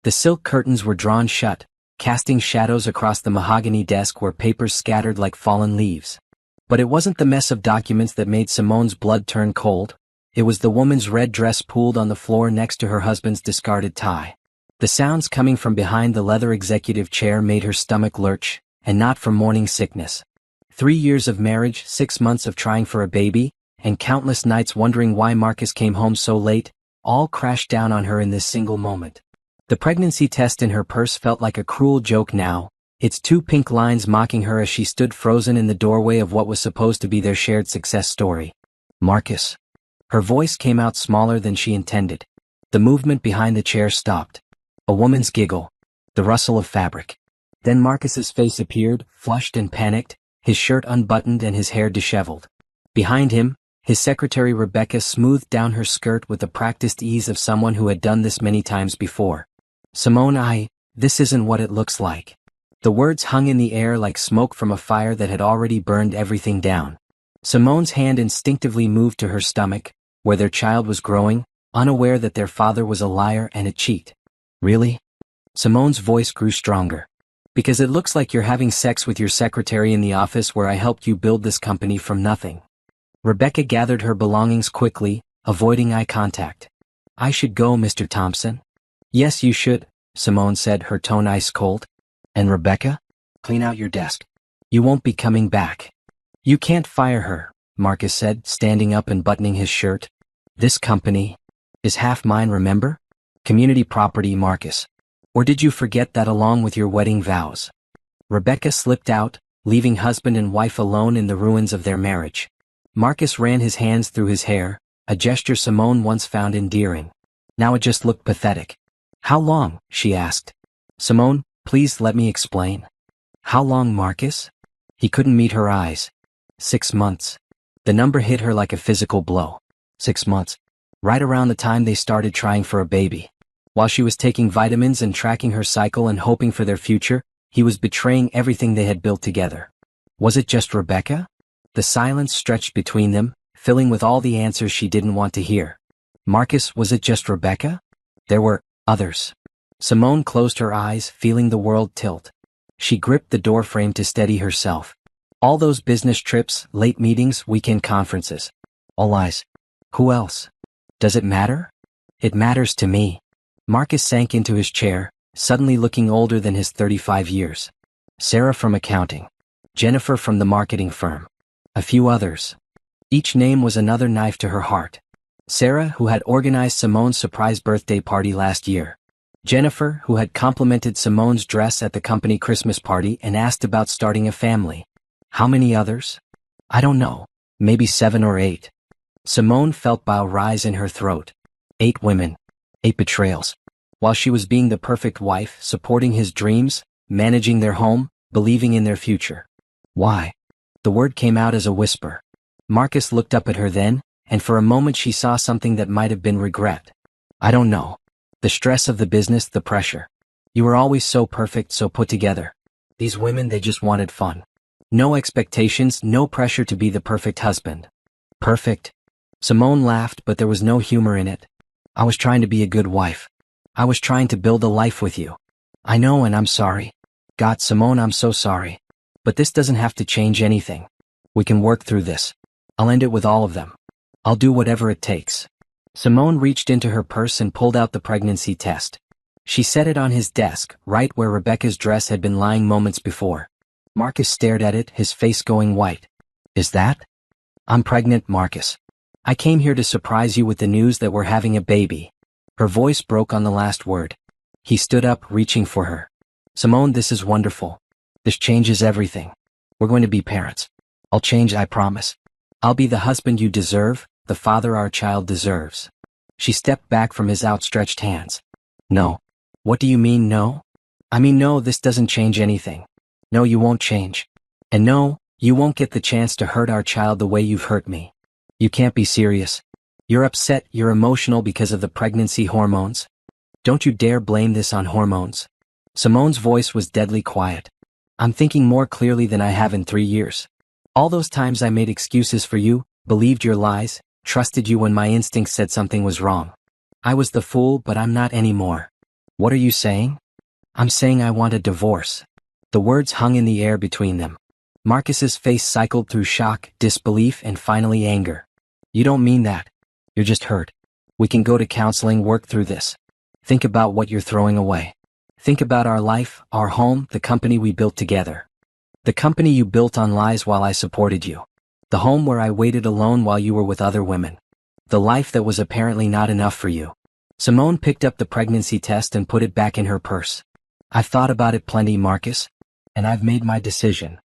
The silk curtains were drawn shut, casting shadows across the mahogany desk where papers scattered like fallen leaves. But it wasn't the mess of documents that made Simone's blood turn cold. It was the woman's red dress pooled on the floor next to her husband's discarded tie. The sounds coming from behind the leather executive chair made her stomach lurch, and not from morning sickness. 3 years of marriage, 6 months of trying for a baby, and countless nights wondering why Marcus came home so late, all crashed down on her in this single moment. The pregnancy test in her purse felt like a cruel joke now, its 2 pink lines mocking her as she stood frozen in the doorway of what was supposed to be their shared success story. Marcus. Her voice came out smaller than she intended. The movement behind the chair stopped. A woman's giggle. The rustle of fabric. Then Marcus's face appeared, flushed and panicked, his shirt unbuttoned and his hair disheveled. Behind him, his secretary Rebecca smoothed down her skirt with the practiced ease of someone who had done this many times before. Simone, this isn't what it looks like. The words hung in the air like smoke from a fire that had already burned everything down. Simone's hand instinctively moved to her stomach, where their child was growing, unaware that their father was a liar and a cheat. Really? Simone's voice grew stronger. Because it looks like you're having sex with your secretary in the office where I helped you build this company from nothing. Rebecca gathered her belongings quickly, avoiding eye contact. I should go, Mr. Thompson. Yes, you should, Simone said, her tone ice cold. And Rebecca? Clean out your desk. You won't be coming back. You can't fire her, Marcus said, standing up and buttoning his shirt. This company is half mine, remember? Community property, Marcus. Or did you forget that along with your wedding vows? Rebecca slipped out, leaving husband and wife alone in the ruins of their marriage. Marcus ran his hands through his hair, a gesture Simone once found endearing. Now it just looked pathetic. How long? She asked. Simone, please let me explain. How long, Marcus? He couldn't meet her eyes. 6 months. The number hit her like a physical blow. 6 months. Right around the time they started trying for a baby. While she was taking vitamins and tracking her cycle and hoping for their future, he was betraying everything they had built together. Was it just Rebecca? The silence stretched between them, filling with all the answers she didn't want to hear. Marcus, was it just Rebecca? There were others. Simone closed her eyes, feeling the world tilt. She gripped the doorframe to steady herself. All those business trips, late meetings, weekend conferences. All lies. Who else? Does it matter? It matters to me. Marcus sank into his chair, suddenly looking older than his 35 years. Sarah from accounting. Jennifer from the marketing firm. A few others. Each name was another knife to her heart. Sarah, who had organized Simone's surprise birthday party last year. Jennifer, who had complimented Simone's dress at the company Christmas party and asked about starting a family. How many others? I don't know. Maybe 7 or 8. Simone felt bile rise in her throat. 8 women. 8 betrayals. While she was being the perfect wife, supporting his dreams, managing their home, believing in their future. Why? The word came out as a whisper. Marcus looked up at her then, and for a moment she saw something that might have been regret. I don't know. The stress of the business, the pressure. You were always so perfect, so put together. These women, they just wanted fun. No expectations, no pressure to be the perfect husband. Perfect? Simone laughed, but there was no humor in it. I was trying to be a good wife. I was trying to build a life with you. I know, and I'm sorry. God, Simone, I'm so sorry. But this doesn't have to change anything. We can work through this. I'll end it with all of them. I'll do whatever it takes. Simone reached into her purse and pulled out the pregnancy test. She set it on his desk, right where Rebecca's dress had been lying moments before. Marcus stared at it, his face going white. Is that? I'm pregnant, Marcus. I came here to surprise you with the news that we're having a baby. Her voice broke on the last word. He stood up, reaching for her. Simone, this is wonderful. This changes everything. We're going to be parents. I'll change, I promise. I'll be the husband you deserve, the father our child deserves. She stepped back from his outstretched hands. No. What do you mean, no? I mean, no, this doesn't change anything. No, you won't change. And no, you won't get the chance to hurt our child the way you've hurt me. You can't be serious. You're upset, you're emotional because of the pregnancy hormones. Don't you dare blame this on hormones. Simone's voice was deadly quiet. I'm thinking more clearly than I have in 3 years. All those times I made excuses for you, believed your lies, trusted you when my instincts said something was wrong. I was the fool, but I'm not anymore. What are you saying? I'm saying I want a divorce. The words hung in the air between them. Marcus's face cycled through shock, disbelief, and finally anger. You don't mean that. You're just hurt. We can go to counseling, work through this. Think about what you're throwing away. Think about our life, our home, the company we built together. The company you built on lies while I supported you. The home where I waited alone while you were with other women. The life that was apparently not enough for you. Simone picked up the pregnancy test and put it back in her purse. I've thought about it plenty, Marcus. And I've made my decision.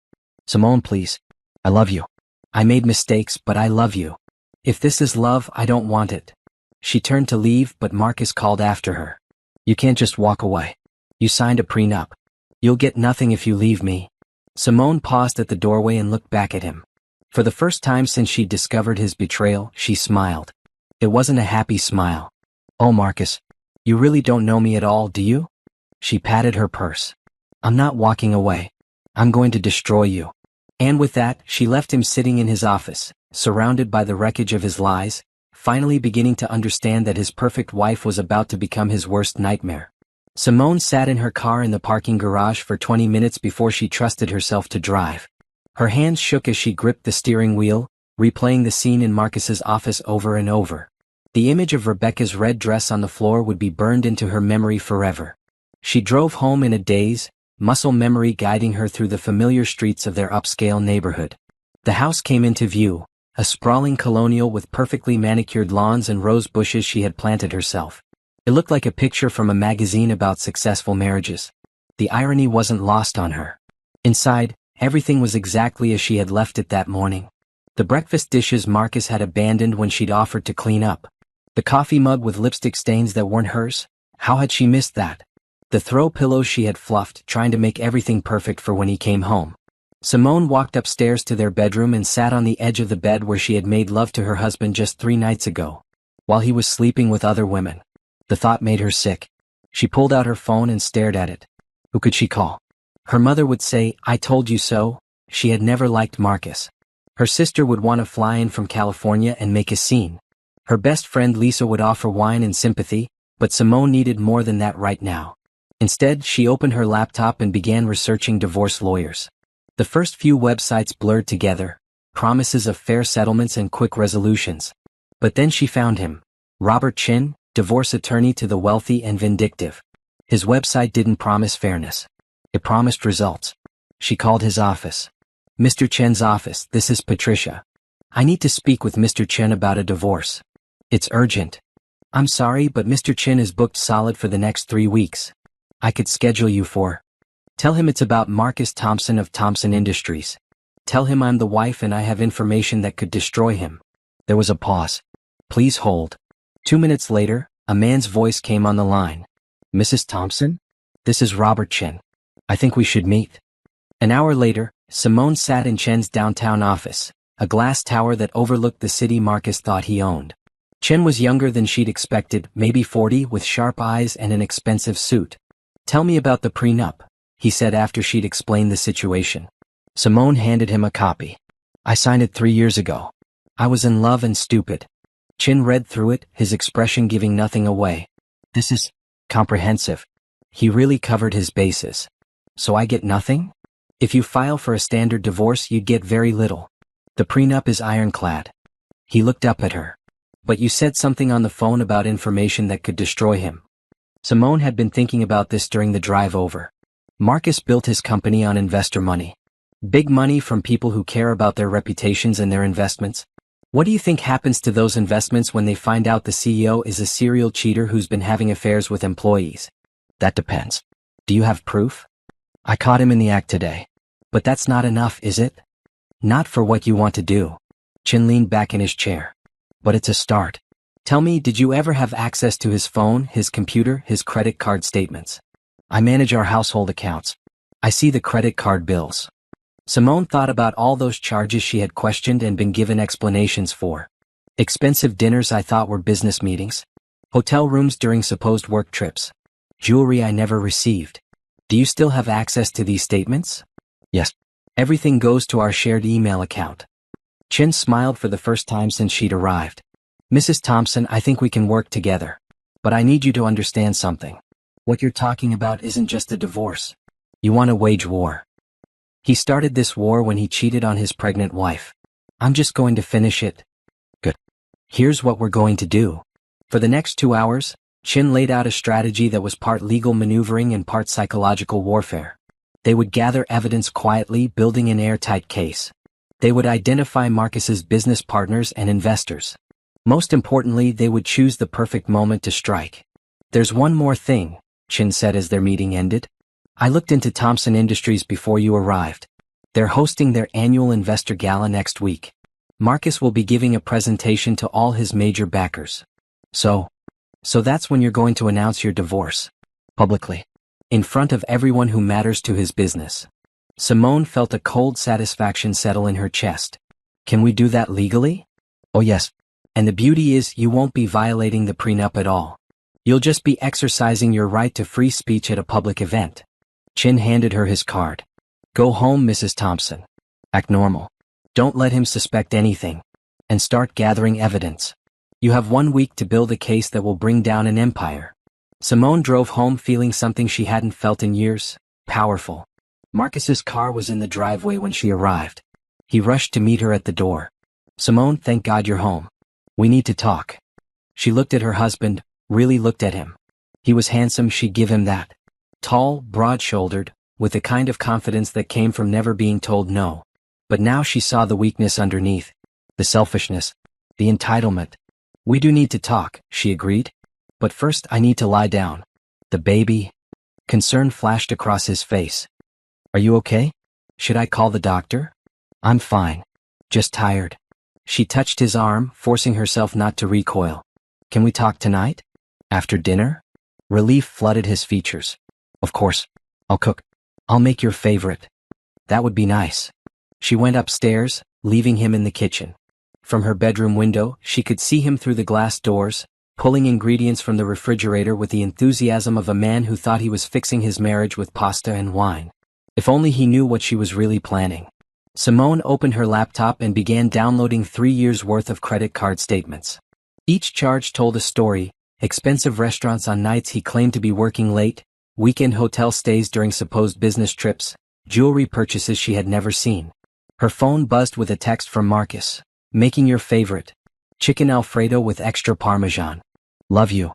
Simone, please. I love you. I made mistakes, but I love you. If this is love, I don't want it. She turned to leave, but Marcus called after her. You can't just walk away. You signed a prenup. You'll get nothing if you leave me. Simone paused at the doorway and looked back at him. For the first time since she'd discovered his betrayal, she smiled. It wasn't a happy smile. Oh, Marcus, you really don't know me at all, do you? She patted her purse. I'm not walking away. I'm going to destroy you. And with that, she left him sitting in his office, surrounded by the wreckage of his lies, finally beginning to understand that his perfect wife was about to become his worst nightmare. Simone sat in her car in the parking garage for 20 minutes before she trusted herself to drive. Her hands shook as she gripped the steering wheel, replaying the scene in Marcus's office over and over. The image of Rebecca's red dress on the floor would be burned into her memory forever. She drove home in a daze, muscle memory guiding her through the familiar streets of their upscale neighborhood. The house came into view, a sprawling colonial with perfectly manicured lawns and rose bushes she had planted herself. It looked like a picture from a magazine about successful marriages. The irony wasn't lost on her. Inside, everything was exactly as she had left it that morning. The breakfast dishes Marcus had abandoned when she'd offered to clean up. The coffee mug with lipstick stains that weren't hers. How had she missed that? The throw pillows she had fluffed, trying to make everything perfect for when he came home. Simone walked upstairs to their bedroom and sat on the edge of the bed where she had made love to her husband just 3 nights ago, while he was sleeping with other women. The thought made her sick. She pulled out her phone and stared at it. Who could she call? Her mother would say, "I told you so." She had never liked Marcus. Her sister would want to fly in from California and make a scene. Her best friend Lisa would offer wine and sympathy, but Simone needed more than that right now. Instead, she opened her laptop and began researching divorce lawyers. The first few websites blurred together, promises of fair settlements and quick resolutions. But then she found him. Robert Chin, divorce attorney to the wealthy and vindictive. His website didn't promise fairness. It promised results. She called his office. "Mr. Chen's office, this is Patricia. I need to speak with Mr. Chen about a divorce. It's urgent. I'm sorry, but Mr. Chen is booked solid for the next 3 weeks. I could schedule you for." Tell him it's about Marcus Thompson of Thompson Industries. Tell him I'm the wife and I have information that could destroy him. There was a pause. Please hold. 2 minutes later, a man's voice came on the line. "Mrs. Thompson? This is Robert Chen. I think we should meet." An hour later, Simone sat in Chen's downtown office, a glass tower that overlooked the city Marcus thought he owned. Chen was younger than she'd expected, maybe 40, with sharp eyes and an expensive suit. "Tell me about the prenup," he said after she'd explained the situation. Simone handed him a copy. "I signed it 3 years ago. I was in love and stupid." Chen read through it, his expression giving nothing away. "This is comprehensive." He really covered his bases. "So I get nothing? If you file for a standard divorce, you'd get very little. The prenup is ironclad." He looked up at her. "But you said something on the phone about information that could destroy him." Simone had been thinking about this during the drive over. Marcus built his company on investor money. Big money from people who care about their reputations and their investments. What do you think happens to those investments when they find out the CEO is a serial cheater who's been having affairs with employees? That depends. Do you have proof? I caught him in the act today. But that's not enough, is it? Not for what you want to do. Chin leaned back in his chair. But it's a start. Tell me, did you ever have access to his phone, his computer, his credit card statements? I manage our household accounts. I see the credit card bills. Simone thought about all those charges she had questioned and been given explanations for. Expensive dinners I thought were business meetings. Hotel rooms during supposed work trips. Jewelry I never received. Do you still have access to these statements? Yes. Everything goes to our shared email account. Chin smiled for the first time since she'd arrived. "Mrs. Thompson, I think we can work together. But I need you to understand something. What you're talking about isn't just a divorce. You want to wage war. He started this war when he cheated on his pregnant wife. I'm just going to finish it. Good. Here's what we're going to do. For the next 2 hours, Chin laid out a strategy that was part legal maneuvering and part psychological warfare. They would gather evidence quietly, building an airtight case. They would identify Marcus's business partners and investors. Most importantly, they would choose the perfect moment to strike. There's one more thing, Chin said as their meeting ended. I looked into Thompson Industries before you arrived. They're hosting their annual investor gala next week. Marcus will be giving a presentation to all his major backers. So that's when you're going to announce your divorce. Publicly. In front of everyone who matters to his business. Simone felt a cold satisfaction settle in her chest. Can we do that legally? Oh yes. And the beauty is you won't be violating the prenup at all. You'll just be exercising your right to free speech at a public event. Chin handed her his card. Go home, Mrs. Thompson. Act normal. Don't let him suspect anything. And start gathering evidence. You have 1 week to build a case that will bring down an empire. Simone drove home feeling something she hadn't felt in years, powerful. Marcus's car was in the driveway when she arrived. He rushed to meet her at the door. Simone, thank God you're home. We need to talk. She looked at her husband, really looked at him. He was handsome, she'd give him that. Tall, broad-shouldered, with the kind of confidence that came from never being told no. But now she saw the weakness underneath. The selfishness. The entitlement. We do need to talk, she agreed. But first I need to lie down. The baby. Concern flashed across his face. Are you okay? Should I call the doctor? I'm fine. Just tired. She touched his arm, forcing herself not to recoil. Can we talk tonight? After dinner? Relief flooded his features. Of course. I'll cook. I'll make your favorite. That would be nice. She went upstairs, leaving him in the kitchen. From her bedroom window, she could see him through the glass doors, pulling ingredients from the refrigerator with the enthusiasm of a man who thought he was fixing his marriage with pasta and wine. If only he knew what she was really planning. Simone opened her laptop and began downloading 3 years' worth of credit card statements. Each charge told a story: expensive restaurants on nights he claimed to be working late, weekend hotel stays during supposed business trips, jewelry purchases she had never seen. Her phone buzzed with a text from Marcus. Making your favorite. Chicken Alfredo with extra Parmesan. Love you.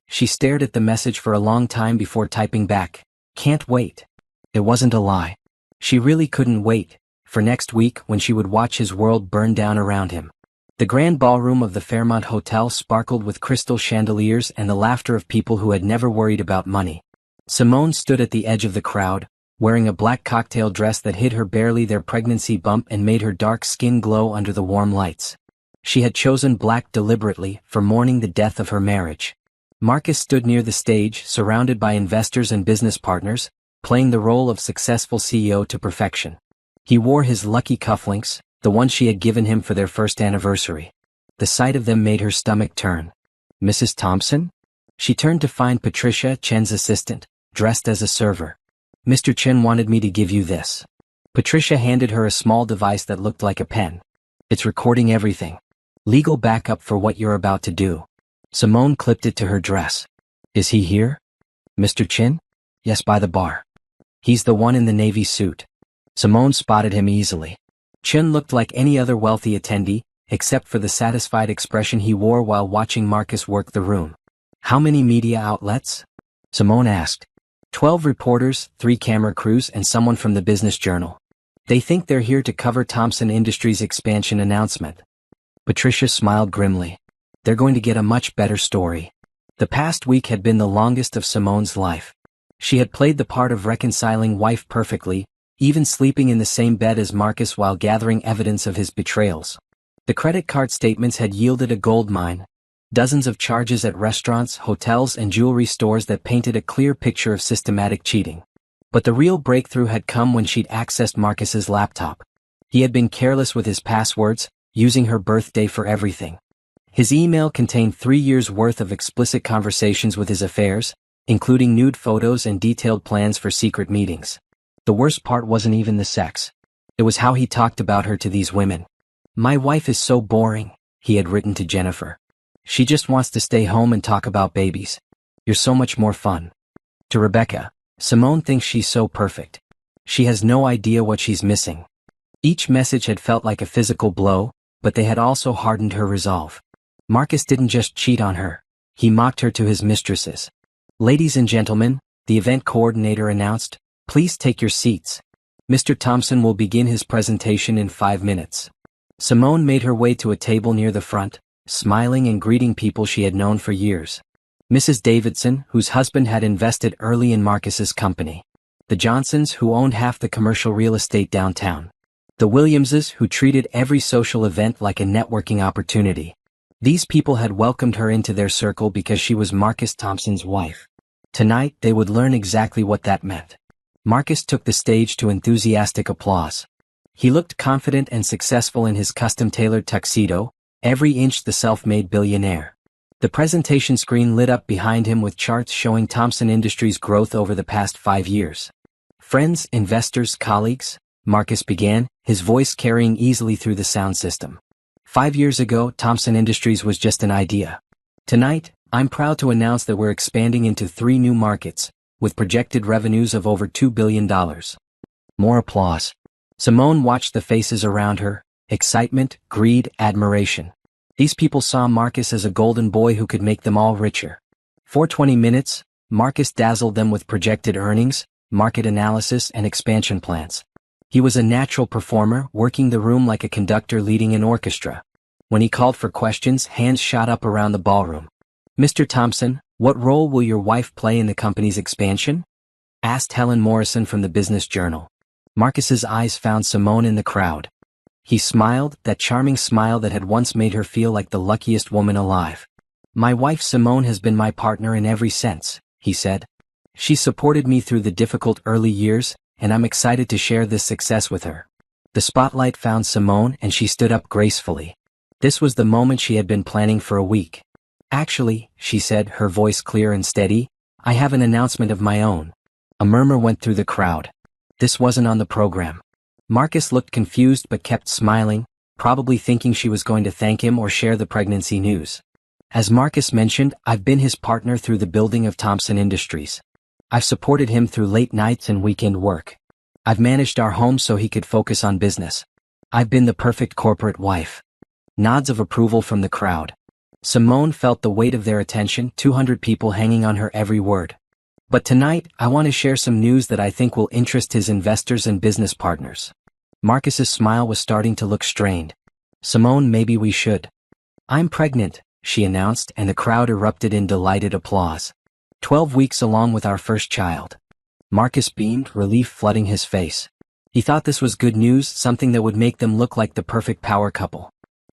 She stared at the message for a long time before typing back. Can't wait. It wasn't a lie. She really couldn't wait for next week when she would watch his world burn down around him. The grand ballroom of the Fairmont Hotel sparkled with crystal chandeliers and the laughter of people who had never worried about money. Simone stood at the edge of the crowd, wearing a black cocktail dress that hid her barely their pregnancy bump and made her dark skin glow under the warm lights. She had chosen black deliberately for mourning the death of her marriage. Marcus stood near the stage, surrounded by investors and business partners, playing the role of successful CEO to perfection. He wore his lucky cufflinks, the ones she had given him for their first anniversary. The sight of them made her stomach turn. Mrs. Thompson? She turned to find Patricia, Chen's assistant, dressed as a server. Mr. Chen wanted me to give you this. Patricia handed her a small device that looked like a pen. It's recording everything. Legal backup for what you're about to do. Simone clipped it to her dress. Is he here? Mr. Chin? Yes, by the bar. He's the one in the navy suit. Simone spotted him easily. Chin looked like any other wealthy attendee, except for the satisfied expression he wore while watching Marcus work the room. How many media outlets? Simone asked. 12 reporters, 3 camera crews, and someone from the Business Journal. They think they're here to cover Thompson Industries' expansion announcement. Patricia smiled grimly. They're going to get a much better story. The past week had been the longest of Simone's life. She had played the part of reconciling wife perfectly, even sleeping in the same bed as Marcus while gathering evidence of his betrayals. The credit card statements had yielded a goldmine. Dozens of charges at restaurants, hotels, and jewelry stores that painted a clear picture of systematic cheating. But the real breakthrough had come when she'd accessed Marcus's laptop. He had been careless with his passwords, using her birthday for everything. His email contained 3 years' worth of explicit conversations with his affairs, including nude photos and detailed plans for secret meetings. The worst part wasn't even the sex. It was how he talked about her to these women. My wife is so boring, he had written to Jennifer. She just wants to stay home and talk about babies. You're so much more fun. To Rebecca, Simone thinks she's so perfect. She has no idea what she's missing. Each message had felt like a physical blow, but they had also hardened her resolve. Marcus didn't just cheat on her. He mocked her to his mistresses. "Ladies and gentlemen," the event coordinator announced, "please take your seats. Mr. Thompson will begin his presentation in 5 minutes." Simone made her way to a table near the front, smiling and greeting people she had known for years. Mrs. Davidson, whose husband had invested early in Marcus's company. The Johnsons, who owned half the commercial real estate downtown. The Williamses, who treated every social event like a networking opportunity. These people had welcomed her into their circle because she was Marcus Thompson's wife. Tonight, they would learn exactly what that meant. Marcus took the stage to enthusiastic applause. He looked confident and successful in his custom-tailored tuxedo, every inch the self-made billionaire. The presentation screen lit up behind him with charts showing Thompson Industries' growth over the past 5 years. "Friends, investors, colleagues," Marcus began, his voice carrying easily through the sound system. 5 years ago, Thompson Industries was just an idea. Tonight, I'm proud to announce that we're expanding into 3 new markets, with projected revenues of over $2 billion. More applause. Simone watched the faces around her, excitement, greed, admiration. These people saw Marcus as a golden boy who could make them all richer. For 20 minutes, Marcus dazzled them with projected earnings, market analysis, and expansion plans. He was a natural performer, working the room like a conductor leading an orchestra. When he called for questions, hands shot up around the ballroom. "Mr. Thompson, what role will your wife play in the company's expansion?" asked Helen Morrison from the Business Journal. Marcus's eyes found Simone in the crowd. He smiled, that charming smile that had once made her feel like the luckiest woman alive. "My wife Simone has been my partner in every sense," he said. "She supported me through the difficult early years, and I'm excited to share this success with her." The spotlight found Simone and she stood up gracefully. This was the moment she had been planning for a week. "Actually," she said, her voice clear and steady, "I have an announcement of my own." A murmur went through the crowd. This wasn't on the program. Marcus looked confused but kept smiling, probably thinking she was going to thank him or share the pregnancy news. "As Marcus mentioned, I've been his partner through the building of Thompson Industries. I've supported him through late nights and weekend work. I've managed our home so he could focus on business. I've been the perfect corporate wife." Nods of approval from the crowd. Simone felt the weight of their attention, 200 people hanging on her every word. "But tonight, I want to share some news that I think will interest his investors and business partners." Marcus's smile was starting to look strained. "Simone, maybe we should." "I'm pregnant," she announced, and the crowd erupted in delighted applause. 12 weeks along with our first child." Marcus beamed, relief flooding his face. He thought this was good news, something that would make them look like the perfect power couple.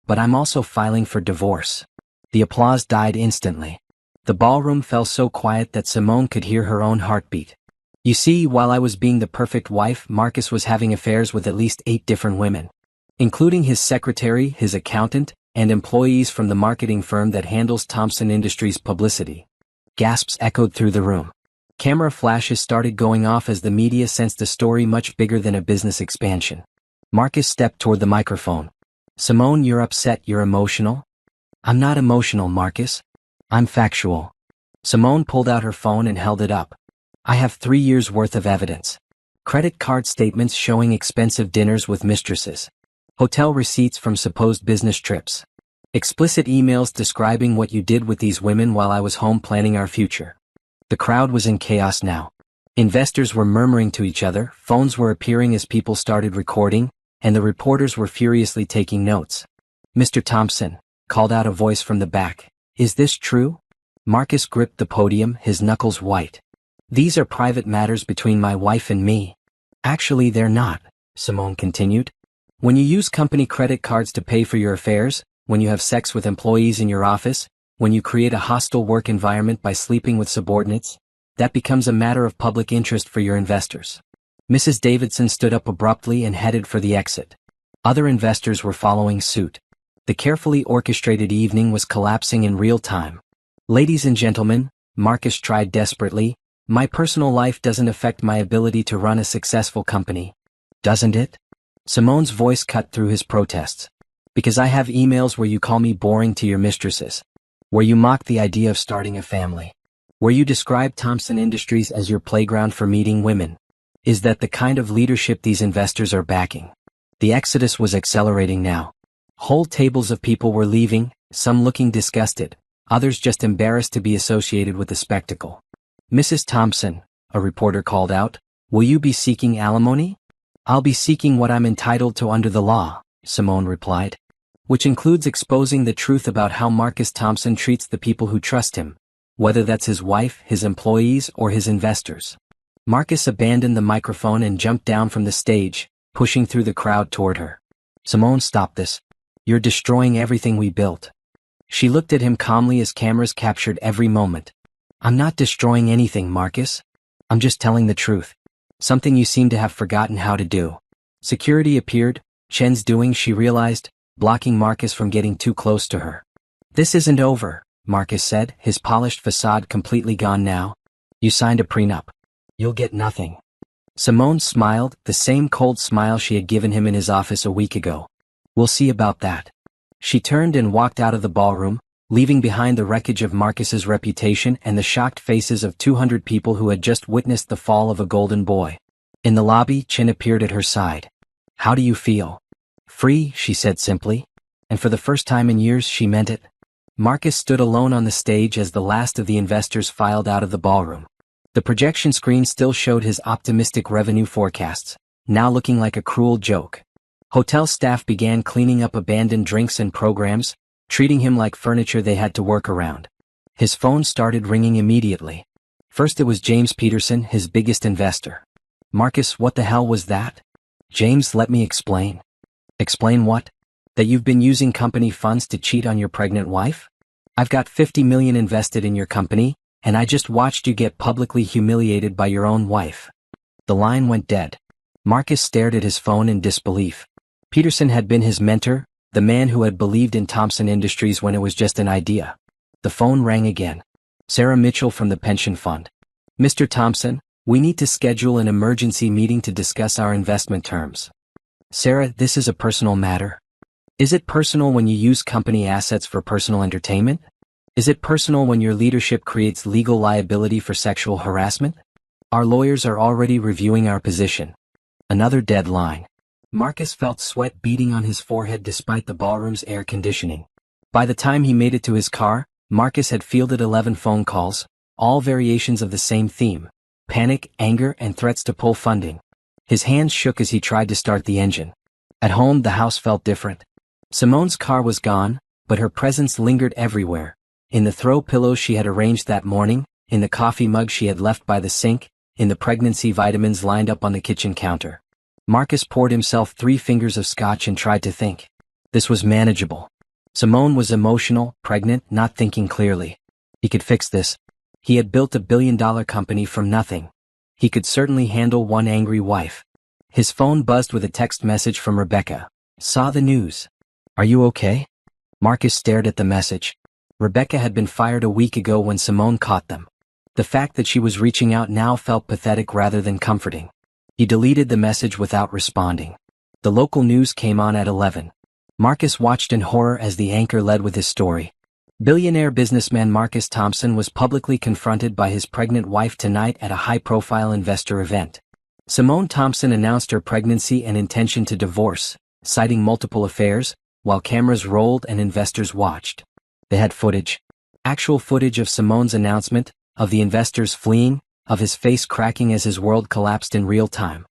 "But I'm also filing for divorce." The applause died instantly. The ballroom fell so quiet that Simone could hear her own heartbeat. "You see, while I was being the perfect wife, Marcus was having affairs with at least 8 different women, including his secretary, his accountant, and employees from the marketing firm that handles Thompson Industries publicity." Gasps echoed through the room. Camera flashes started going off as the media sensed a story much bigger than a business expansion. Marcus stepped toward the microphone. "Simone, you're upset, you're emotional?" "I'm not emotional, Marcus. I'm factual." Simone pulled out her phone and held it up. "I have 3 years' worth of evidence. Credit card statements showing expensive dinners with mistresses. Hotel receipts from supposed business trips. Explicit emails describing what you did with these women while I was home planning our future." The crowd was in chaos now. Investors were murmuring to each other, phones were appearing as people started recording, and the reporters were furiously taking notes. "Mr. Thompson," called out a voice from the back, "is this true?" Marcus gripped the podium, his knuckles white. "These are private matters between my wife and me." "Actually, they're not," Simone continued. "When you use company credit cards to pay for your affairs, when you have sex with employees in your office, when you create a hostile work environment by sleeping with subordinates, that becomes a matter of public interest for your investors." Mrs. Davidson stood up abruptly and headed for the exit. Other investors were following suit. The carefully orchestrated evening was collapsing in real time. "Ladies and gentlemen," Marcus tried desperately, "my personal life doesn't affect my ability to run a successful company. Doesn't it?" Simone's voice cut through his protests. "Because I have emails where you call me boring to your mistresses. Where you mock the idea of starting a family. where you describe Thompson Industries as your playground for meeting women. Is that the kind of leadership these investors are backing? The exodus was accelerating now. Whole tables of people were leaving, some looking disgusted, others just embarrassed to be associated with the spectacle. "Mrs. Thompson," a reporter called out, "will you be seeking alimony?" "I'll be seeking what I'm entitled to under the law," Simone replied. "Which includes exposing the truth about how Marcus Thompson treats the people who trust him, whether that's his wife, his employees, or his investors." Marcus abandoned the microphone and jumped down from the stage, pushing through the crowd toward her. "Simone, stop this. You're destroying everything we built." She looked at him calmly as cameras captured every moment. "I'm not destroying anything, Marcus. I'm just telling the truth. Something you seem to have forgotten how to do." Security appeared, Chen's doing, she realized, blocking Marcus from getting too close to her. "This isn't over," Marcus said, his polished facade completely gone now. "You signed a prenup. You'll get nothing." Simone smiled, the same cold smile she had given him in his office a week ago. "We'll see about that." She turned and walked out of the ballroom, leaving behind the wreckage of Marcus's reputation and the shocked faces of 200 people who had just witnessed the fall of a golden boy. In the lobby, Chen appeared at her side. "How do you feel?" "Free," she said simply. And for the first time in years she meant it. Marcus stood alone on the stage as the last of the investors filed out of the ballroom. The projection screen still showed his optimistic revenue forecasts, now looking like a cruel joke. Hotel staff began cleaning up abandoned drinks and programs, treating him like furniture they had to work around. His phone started ringing immediately. First it was James Peterson, his biggest investor. "Marcus, what the hell was that?" "James, let me explain." "Explain what?" "That you've been using company funds to cheat on your pregnant wife? I've got $50 million invested in your company, and I just watched you get publicly humiliated by your own wife." The line went dead. Marcus stared at his phone in disbelief. Peterson had been his mentor, the man who had believed in Thompson Industries when it was just an idea. The phone rang again. Sarah Mitchell from the pension fund. "Mr. Thompson, we need to schedule an emergency meeting to discuss our investment terms." "Sarah, this is a personal matter." "Is it personal when you use company assets for personal entertainment? Is it personal when your leadership creates legal liability for sexual harassment?" "Our lawyers are already reviewing our position." Another dead line. Marcus felt sweat beading on his forehead despite the ballroom's air conditioning. By the time he made it to his car, Marcus had fielded 11 phone calls, all variations of the same theme: panic, anger, and threats to pull funding. His hands shook as he tried to start the engine. At home, the house felt different. Simone's car was gone, but her presence lingered everywhere. In the throw pillows she had arranged that morning, in the coffee mug she had left by the sink, in the pregnancy vitamins lined up on the kitchen counter. Marcus poured himself 3 fingers of scotch and tried to think. This was manageable. Simone was emotional, pregnant, not thinking clearly. He could fix this. He had built a billion-dollar company from nothing. He could certainly handle one angry wife. His phone buzzed with a text message from Rebecca. "Saw the news. Are you okay?" Marcus stared at the message. Rebecca had been fired a week ago when Simone caught them. The fact that she was reaching out now felt pathetic rather than comforting. He deleted the message without responding. The local news came on at 11. Marcus watched in horror as the anchor led with his story. Billionaire businessman Marcus Thompson was publicly confronted by his pregnant wife tonight at a high-profile investor event. Simone Thompson announced her pregnancy and intention to divorce, citing multiple affairs, while cameras rolled and investors watched. They had footage. Actual footage of Simone's announcement, of the investors fleeing, of his face cracking as his world collapsed in real time.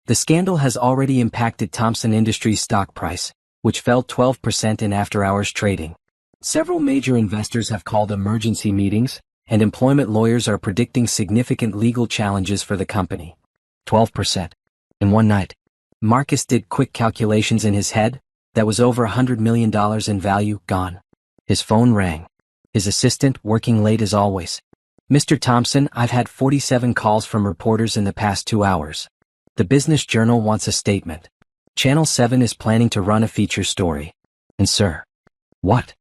The scandal has already impacted Thompson Industries' stock price, which fell 12% in after-hours trading. Several major investors have called emergency meetings, and employment lawyers are predicting significant legal challenges for the company. 12%. In one night. Marcus did quick calculations in his head. That was over $100 million in value gone. His phone rang. His assistant, working late as always. "Mr. Thompson, I've had 47 calls from reporters in the past 2 hours. The Business Journal wants a statement. Channel 7 is planning to run a feature story. And sir." "What?"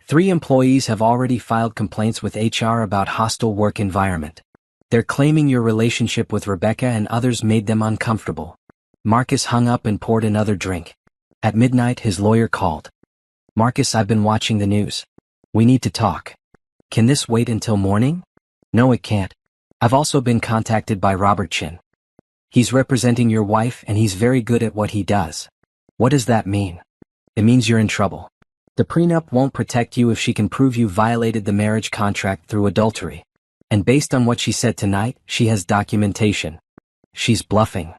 3 employees have already filed complaints with HR about hostile work environment. They're claiming your relationship with Rebecca and others made them uncomfortable. Marcus hung up and poured another drink. At midnight, his lawyer called. "Marcus, I've been watching the news. We need to talk. Can this wait until morning?" No, it can't. I've also been contacted by Robert Chin. He's representing your wife and he's very good at what he does. What does that mean? It means you're in trouble. The prenup won't protect you if she can prove you violated the marriage contract through adultery. And based on what she said tonight, she has documentation. She's bluffing.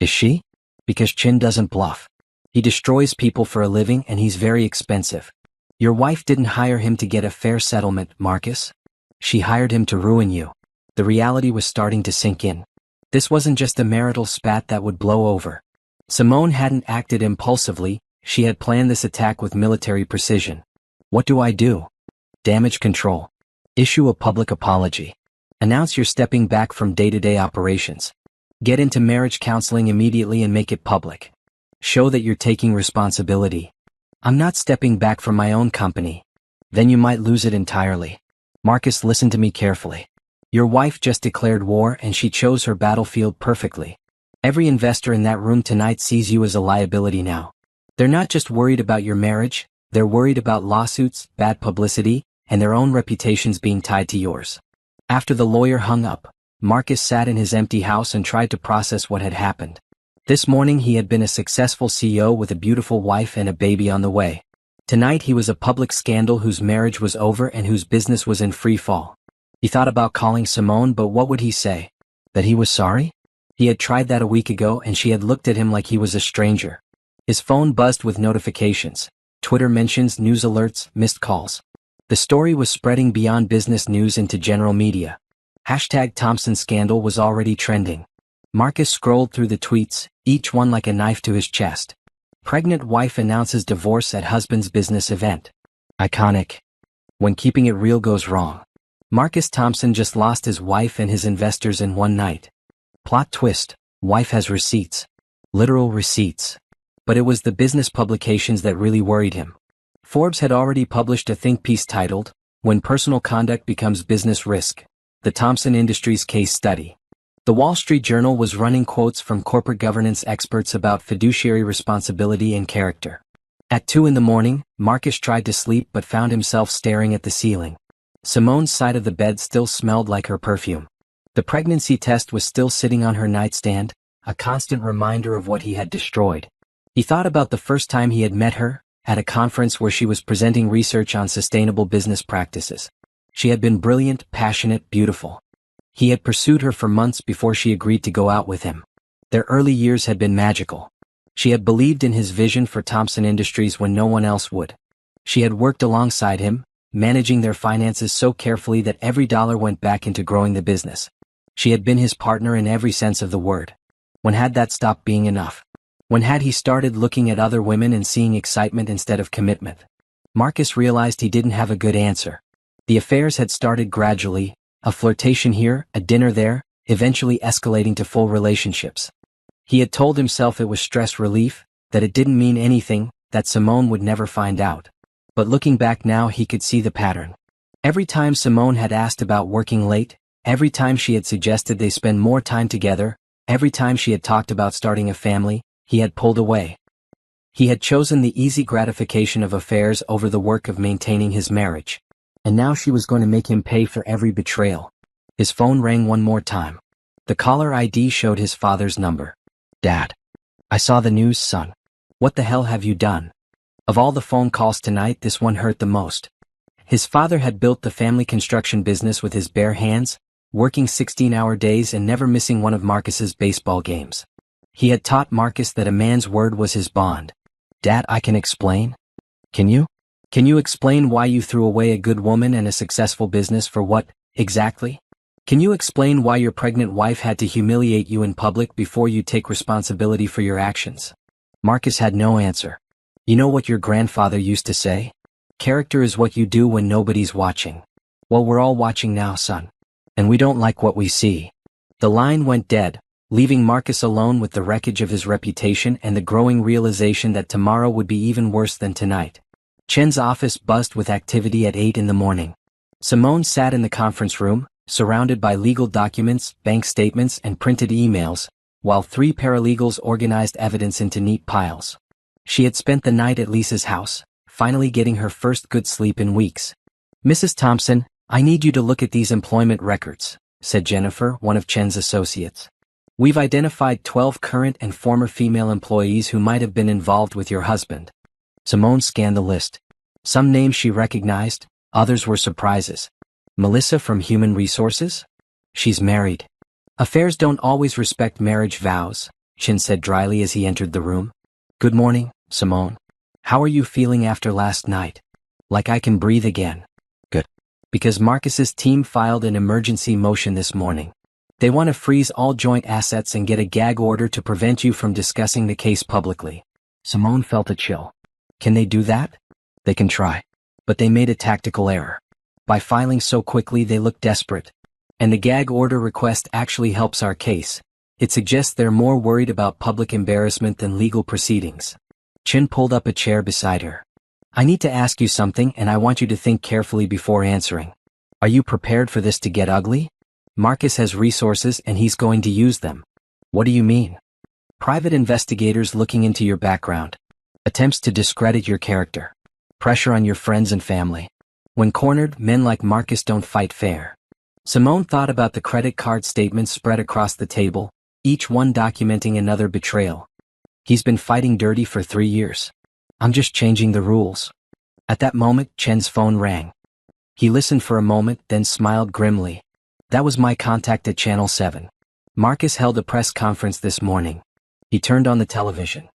Is she? Because Chin doesn't bluff. He destroys people for a living and he's very expensive. Your wife didn't hire him to get a fair settlement, Marcus. She hired him to ruin you. The reality was starting to sink in. This wasn't just a marital spat that would blow over. Simone hadn't acted impulsively, she had planned this attack with military precision. What do I do? Damage control. Issue a public apology. Announce you're stepping back from day-to-day operations. Get into marriage counseling immediately and make it public. Show that you're taking responsibility. I'm not stepping back from my own company. Then you might lose it entirely. Marcus, listen to me carefully. Your wife just declared war and she chose her battlefield perfectly. Every investor in that room tonight sees you as a liability now. They're not just worried about your marriage, they're worried about lawsuits, bad publicity, and their own reputations being tied to yours. After the lawyer hung up, Marcus sat in his empty house and tried to process what had happened. This morning he had been a successful CEO with a beautiful wife and a baby on the way. Tonight he was a public scandal whose marriage was over and whose business was in free fall. He thought about calling Simone, but what would he say? That he was sorry? He had tried that a week ago and she had looked at him like he was a stranger. His phone buzzed with notifications, Twitter mentions, news alerts, missed calls. The story was spreading beyond business news into general media. #Thompson scandal was already trending. Marcus scrolled through the tweets, each one like a knife to his chest. Pregnant wife announces divorce at husband's business event. Iconic. When keeping it real goes wrong. Marcus Thompson just lost his wife and his investors in one night. Plot twist, wife has receipts. Literal receipts. But it was the business publications that really worried him. Forbes had already published a think piece titled, When Personal Conduct Becomes Business Risk, the Thompson Industries Case Study. The Wall Street Journal was running quotes from corporate governance experts about fiduciary responsibility and character. At 2 a.m, Marcus tried to sleep but found himself staring at the ceiling. Simone's side of the bed still smelled like her perfume. The pregnancy test was still sitting on her nightstand, a constant reminder of what he had destroyed. He thought about the first time he had met her, at a conference where she was presenting research on sustainable business practices. She had been brilliant, passionate, beautiful. He had pursued her for months before she agreed to go out with him. Their early years had been magical. She had believed in his vision for Thompson Industries when no one else would. She had worked alongside him, managing their finances so carefully that every dollar went back into growing the business. She had been his partner in every sense of the word. When had that stopped being enough? When had he started looking at other women and seeing excitement instead of commitment? Marcus realized he didn't have a good answer. The affairs had started gradually, a flirtation here, a dinner there, eventually escalating to full relationships. He had told himself it was stress relief, that it didn't mean anything, that Simone would never find out. But looking back now he could see the pattern. Every time Simone had asked about working late, every time she had suggested they spend more time together, every time she had talked about starting a family, he had pulled away. He had chosen the easy gratification of affairs over the work of maintaining his marriage. And now she was going to make him pay for every betrayal. His phone rang one more time. The caller ID showed his father's number. Dad. I saw the news, son. What the hell have you done? Of all the phone calls tonight, this one hurt the most. His father had built the family construction business with his bare hands, working 16-hour days and never missing one of Marcus's baseball games. He had taught Marcus that a man's word was his bond. Dad, I can explain? Can you? Can you explain why you threw away a good woman and a successful business for what, exactly? Can you explain why your pregnant wife had to humiliate you in public before you take responsibility for your actions? Marcus had no answer. You know what your grandfather used to say? Character is what you do when nobody's watching. Well, we're all watching now, son. And we don't like what we see. The line went dead, leaving Marcus alone with the wreckage of his reputation and the growing realization that tomorrow would be even worse than tonight. Chen's office buzzed with activity at 8 a.m. Simone sat in the conference room, surrounded by legal documents, bank statements, and printed emails, while 3 paralegals organized evidence into neat piles. She had spent the night at Lisa's house, finally getting her first good sleep in weeks. Mrs. Thompson, I need you to look at these employment records, said Jennifer, one of Chen's associates. We've identified 12 current and former female employees who might have been involved with your husband. Simone scanned the list. Some names she recognized, others were surprises. Melissa from Human Resources? She's married. Affairs don't always respect marriage vows, Chen said dryly as he entered the room. Good morning, Simone. How are you feeling after last night? Like I can breathe again. Good. Because Marcus's team filed an emergency motion this morning. They want to freeze all joint assets and get a gag order to prevent you from discussing the case publicly. Simone felt a chill. Can they do that? They can try. But they made a tactical error. By filing so quickly they look desperate. And the gag order request actually helps our case. It suggests they're more worried about public embarrassment than legal proceedings. Chin pulled up a chair beside her. I need to ask you something and I want you to think carefully before answering. Are you prepared for this to get ugly? Marcus has resources and he's going to use them. What do you mean? Private investigators looking into your background. Attempts to discredit your character. Pressure on your friends and family. When cornered, men like Marcus don't fight fair. Simone thought about the credit card statements spread across the table, each one documenting another betrayal. He's been fighting dirty for 3 years. I'm just changing the rules. At that moment, Chen's phone rang. He listened for a moment, then smiled grimly. That was my contact at Channel 7. Marcus held a press conference this morning. He turned on the television.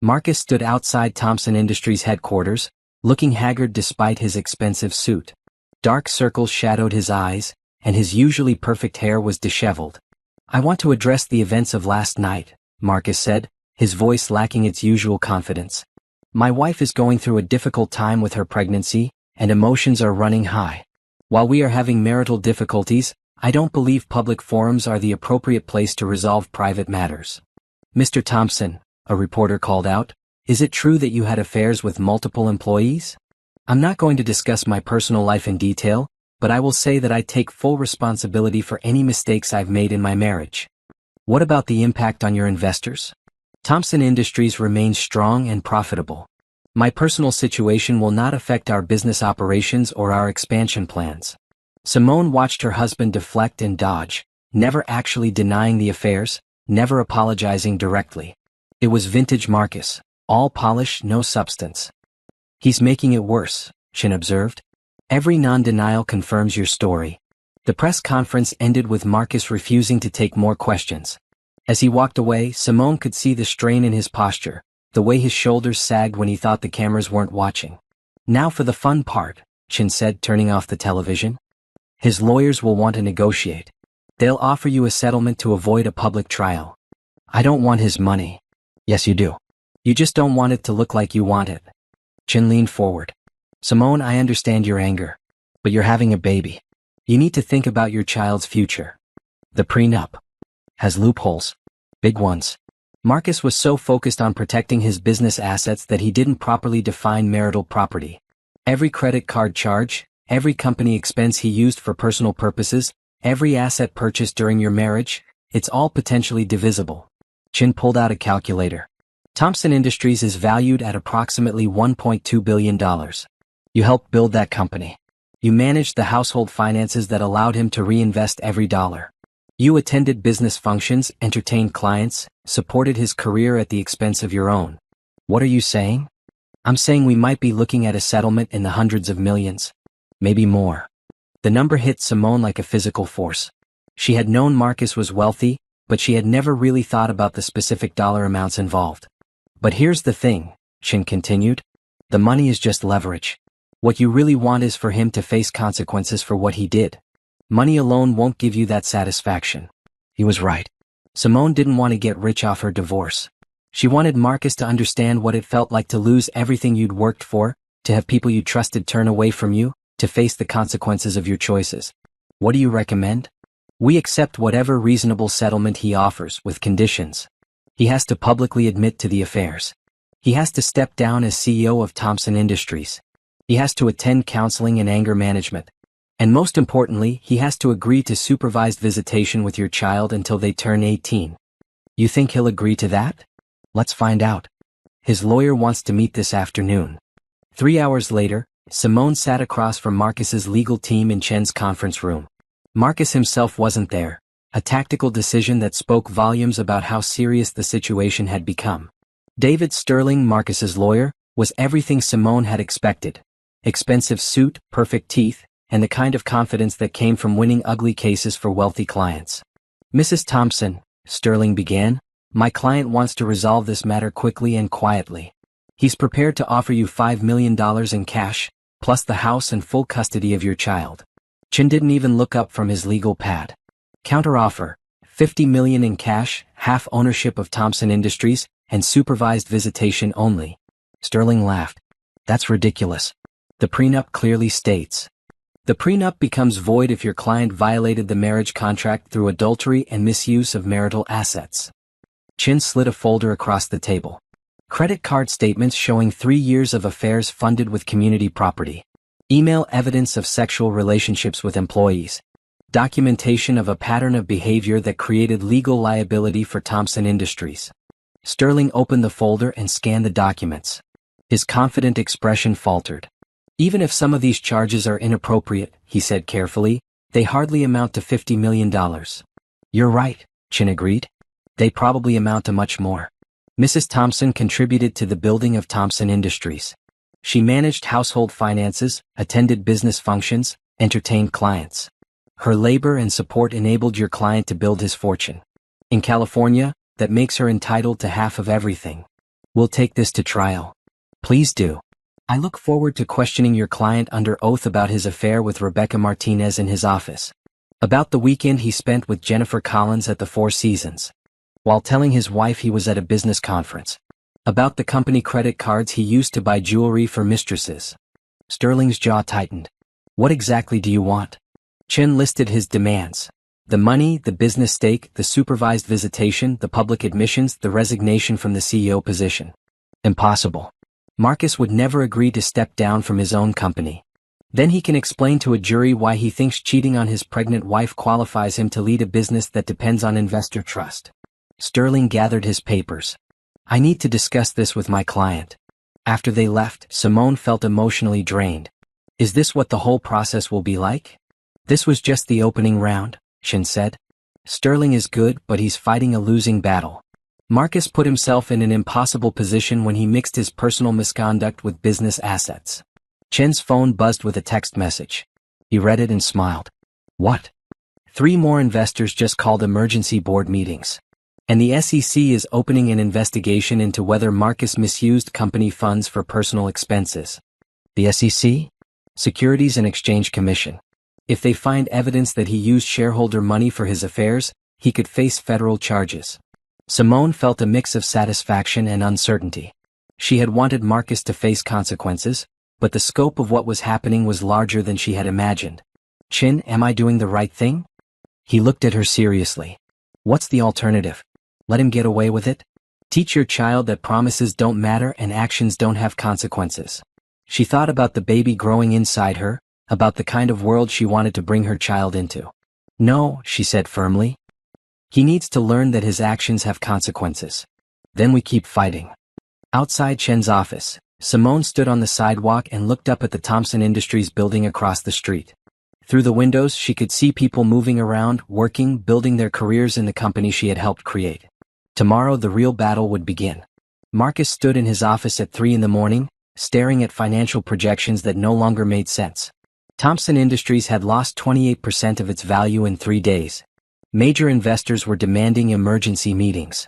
Marcus stood outside Thompson Industries headquarters, looking haggard despite his expensive suit. Dark circles shadowed his eyes, and his usually perfect hair was disheveled. I want to address the events of last night, Marcus said, his voice lacking its usual confidence. My wife is going through a difficult time with her pregnancy, and emotions are running high. While we are having marital difficulties, I don't believe public forums are the appropriate place to resolve private matters. Mr. Thompson, a reporter called out, is it true that you had affairs with multiple employees? I'm not going to discuss my personal life in detail, but I will say that I take full responsibility for any mistakes I've made in my marriage. What about the impact on your investors? Thompson Industries remains strong and profitable. My personal situation will not affect our business operations or our expansion plans. Simone watched her husband deflect and dodge, never actually denying the affairs, never apologizing directly. It was vintage Marcus, all polish, no substance. He's making it worse, Chin observed. Every non-denial confirms your story. The press conference ended with Marcus refusing to take more questions. As he walked away, Simone could see the strain in his posture, the way his shoulders sagged when he thought the cameras weren't watching. Now for the fun part, Chin said, turning off the television. His lawyers will want to negotiate. They'll offer you a settlement to avoid a public trial. I don't want his money. Yes, you do. You just don't want it to look like you want it. Chin leaned forward. Simone, I understand your anger. But you're having a baby. You need to think about your child's future. The prenup has loopholes. Big ones. Marcus was so focused on protecting his business assets that he didn't properly define marital property. Every credit card charge, every company expense he used for personal purposes, every asset purchased during your marriage, it's all potentially divisible. Chin pulled out a calculator. Thompson Industries is valued at approximately $1.2 billion. You helped build that company. You managed the household finances that allowed him to reinvest every dollar. You attended business functions, entertained clients, supported his career at the expense of your own. What are you saying? I'm saying we might be looking at a settlement in the hundreds of millions. Maybe more. The number hit Simone like a physical force. She had known Marcus was wealthy, but she had never really thought about the specific dollar amounts involved. But here's the thing, Chin continued. The money is just leverage. What you really want is for him to face consequences for what he did. Money alone won't give you that satisfaction. He was right. Simone didn't want to get rich off her divorce. She wanted Marcus to understand what it felt like to lose everything you'd worked for, to have people you trusted turn away from you, to face the consequences of your choices. What do you recommend? We accept whatever reasonable settlement he offers, with conditions. He has to publicly admit to the affairs. He has to step down as CEO of Thompson Industries. He has to attend counseling and anger management. And most importantly, he has to agree to supervised visitation with your child until they turn 18. You think he'll agree to that? Let's find out. His lawyer wants to meet this afternoon. 3 hours later, Simone sat across from Marcus's legal team in Chen's conference room. Marcus himself wasn't there, a tactical decision that spoke volumes about how serious the situation had become. David Sterling, Marcus's lawyer, was everything Simone had expected. Expensive suit, perfect teeth, and the kind of confidence that came from winning ugly cases for wealthy clients. "Mrs. Thompson," Sterling began, "my client wants to resolve this matter quickly and quietly. He's prepared to offer you $5 million in cash, plus the house and full custody of your child." Chen didn't even look up from his legal pad. "Counteroffer, $50 million in cash, half ownership of Thompson Industries, and supervised visitation only." Sterling laughed. "That's ridiculous. The prenup clearly states. The prenup becomes void if your client violated the marriage contract through adultery and misuse of marital assets." Chen slid a folder across the table. Credit card statements showing 3 years of affairs funded with community property. Email evidence of sexual relationships with employees. Documentation of a pattern of behavior that created legal liability for Thompson Industries. Sterling opened the folder and scanned the documents. His confident expression faltered. "Even if some of these charges are inappropriate," he said carefully, "they hardly amount to $50 million. "You're right," Chen agreed. "They probably amount to much more." Mrs. Thompson contributed to the building of Thompson Industries. She managed household finances, attended business functions, entertained clients. Her labor and support enabled your client to build his fortune. In California, that makes her entitled to half of everything. "We'll take this to trial." "Please do. I look forward to questioning your client under oath about his affair with Rebecca Martinez in his office. About the weekend he spent with Jennifer Collins at the Four Seasons. While telling his wife he was at a business conference. About the company credit cards he used to buy jewelry for mistresses." Sterling's jaw tightened. "What exactly do you want?" Chen listed his demands. The money, the business stake, the supervised visitation, the public admissions, the resignation from the CEO position. Impossible. Marcus would never agree to step down from his own company. Then he can explain to a jury why he thinks cheating on his pregnant wife qualifies him to lead a business that depends on investor trust. Sterling gathered his papers. "I need to discuss this with my client." After they left, Simone felt emotionally drained. "Is this what the whole process will be like?" "This was just the opening round," Chen said. "Sterling is good, but he's fighting a losing battle." Marcus put himself in an impossible position when he mixed his personal misconduct with business assets. Chen's phone buzzed with a text message. He read it and smiled. "What?" "3 more investors just called emergency board meetings. And the SEC is opening an investigation into whether Marcus misused company funds for personal expenses." "The SEC?" "Securities and Exchange Commission. If they find evidence that he used shareholder money for his affairs, he could face federal charges." Simone felt a mix of satisfaction and uncertainty. She had wanted Marcus to face consequences, but the scope of what was happening was larger than she had imagined. "Chin, am I doing the right thing?" He looked at her seriously. "What's the alternative? Let him get away with it? Teach your child that promises don't matter and actions don't have consequences." She thought about the baby growing inside her, about the kind of world she wanted to bring her child into. "No," she said firmly. "He needs to learn that his actions have consequences. Then we keep fighting." Outside Chen's office, Simone stood on the sidewalk and looked up at the Thompson Industries building across the street. Through the windows she could see people moving around, working, building their careers in the company she had helped create. Tomorrow the real battle would begin. Marcus stood in his office at 3 in the morning, staring at financial projections that no longer made sense. Thompson Industries had lost 28% of its value in 3 days. Major investors were demanding emergency meetings.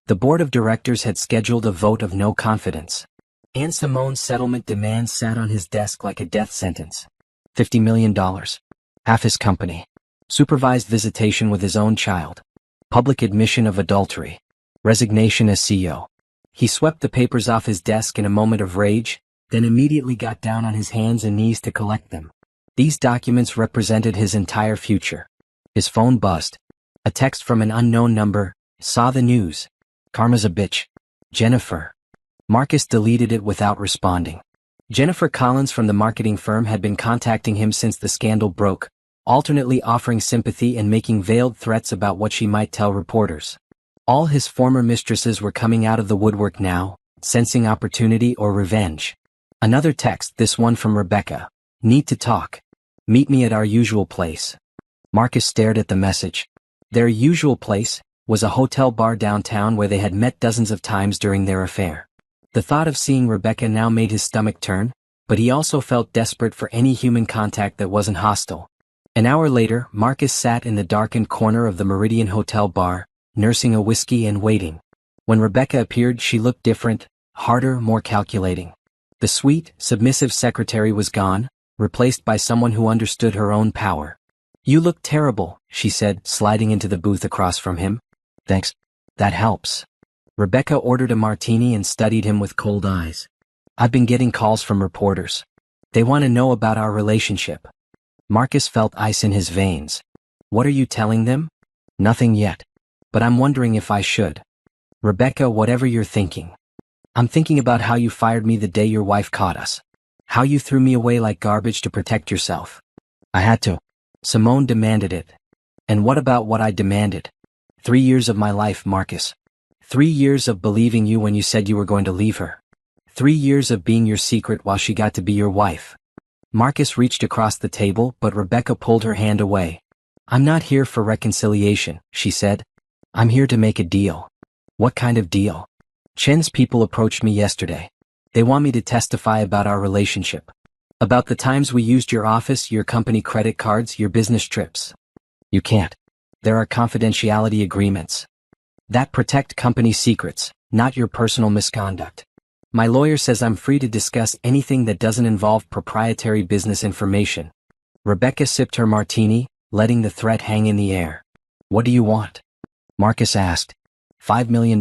The board of directors had scheduled a vote of no confidence. And Simone's settlement demands sat on his desk like a death sentence. $50 million. Half his company. Supervised visitation with his own child. Public admission of adultery. Resignation as CEO. He swept the papers off his desk in a moment of rage, then immediately got down on his hands and knees to collect them. These documents represented his entire future. His phone buzzed. A text from an unknown number. "Saw the news. Karma's a bitch. Jennifer." Marcus deleted it without responding. Jennifer Collins from the marketing firm had been contacting him since the scandal broke, alternately offering sympathy and making veiled threats about what she might tell reporters. All his former mistresses were coming out of the woodwork now, sensing opportunity or revenge. Another text, this one from Rebecca. Need to talk. Meet me at our usual place. Marcus stared at the message. Their usual place was a hotel bar downtown where they had met dozens of times during their affair. The thought of seeing Rebecca now made his stomach turn, but he also felt desperate for any human contact that wasn't hostile. An hour later, Marcus sat in the darkened corner of the Meridian Hotel bar, nursing a whiskey and waiting. When Rebecca appeared, she looked different, harder, more calculating. The sweet, submissive secretary was gone, replaced by someone who understood her own power. You look terrible, she said, sliding into the booth across from him. Thanks. That helps. Rebecca ordered a martini and studied him with cold eyes. I've been getting calls from reporters. They want to know about our relationship. Marcus felt ice in his veins. What are you telling them? Nothing yet. But I'm wondering if I should. Rebecca, whatever you're thinking. I'm thinking about how you fired me the day your wife caught us. How you threw me away like garbage to protect yourself. I had to. Simone demanded it. And what about what I demanded? 3 years of my life, Marcus. 3 years of believing you when you said you were going to leave her. 3 years of being your secret while she got to be your wife. Marcus reached across the table, but Rebecca pulled her hand away. I'm not here for reconciliation, she said. I'm here to make a deal. What kind of deal? Chen's people approached me yesterday. They want me to testify about our relationship. About the times we used your office, your company credit cards, your business trips. You can't. There are confidentiality agreements that protect company secrets, not your personal misconduct. My lawyer says I'm free to discuss anything that doesn't involve proprietary business information. Rebecca sipped her martini, letting the threat hang in the air. What do you want? Marcus asked. $5 million.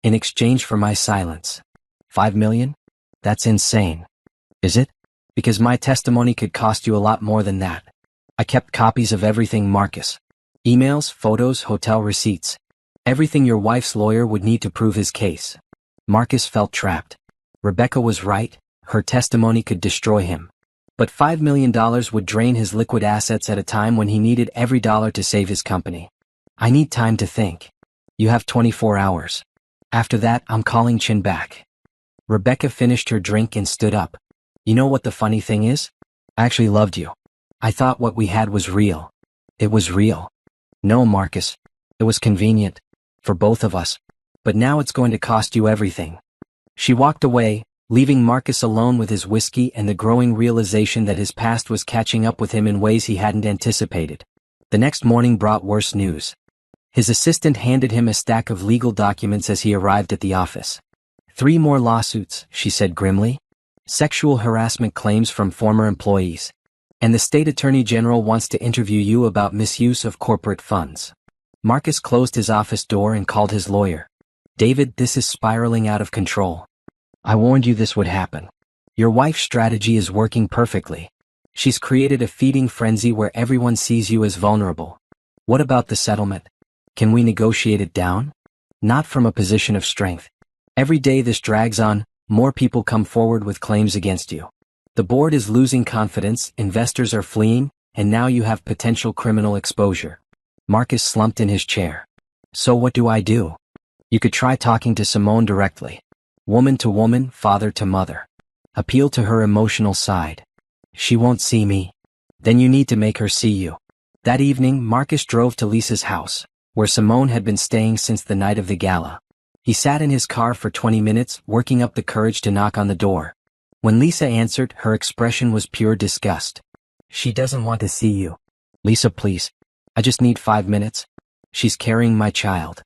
In exchange for my silence. 5 million? That's insane. Is it? Because my testimony could cost you a lot more than that. I kept copies of everything, Marcus. Emails, photos, hotel receipts. Everything your wife's lawyer would need to prove his case. Marcus felt trapped. Rebecca was right, her testimony could destroy him. But $5 million would drain his liquid assets at a time when he needed every dollar to save his company. I need time to think. You have 24 hours. After that, I'm calling Chen back. Rebecca finished her drink and stood up. You know what the funny thing is? I actually loved you. I thought what we had was real. It was real. No, Marcus. It was convenient. For both of us. But now it's going to cost you everything. She walked away, leaving Marcus alone with his whiskey and the growing realization that his past was catching up with him in ways he hadn't anticipated. The next morning brought worse news. His assistant handed him a stack of legal documents as he arrived at the office. 3 more lawsuits, she said grimly. Sexual harassment claims from former employees. And the state attorney general wants to interview you about misuse of corporate funds. Marcus closed his office door and called his lawyer. David, this is spiraling out of control. I warned you this would happen. Your wife's strategy is working perfectly. She's created a feeding frenzy where everyone sees you as vulnerable. What about the settlement? Can we negotiate it down? Not from a position of strength. Every day this drags on, more people come forward with claims against you. The board is losing confidence, investors are fleeing, and now you have potential criminal exposure. Marcus slumped in his chair. So what do I do? You could try talking to Simone directly. Woman to woman, father to mother. Appeal to her emotional side. She won't see me. Then you need to make her see you. That evening, Marcus drove to Lisa's house, where Simone had been staying since the night of the gala. He sat in his car for 20 minutes, working up the courage to knock on the door. When Lisa answered, her expression was pure disgust. She doesn't want to see you. Lisa, please. I just need 5 minutes. She's carrying my child.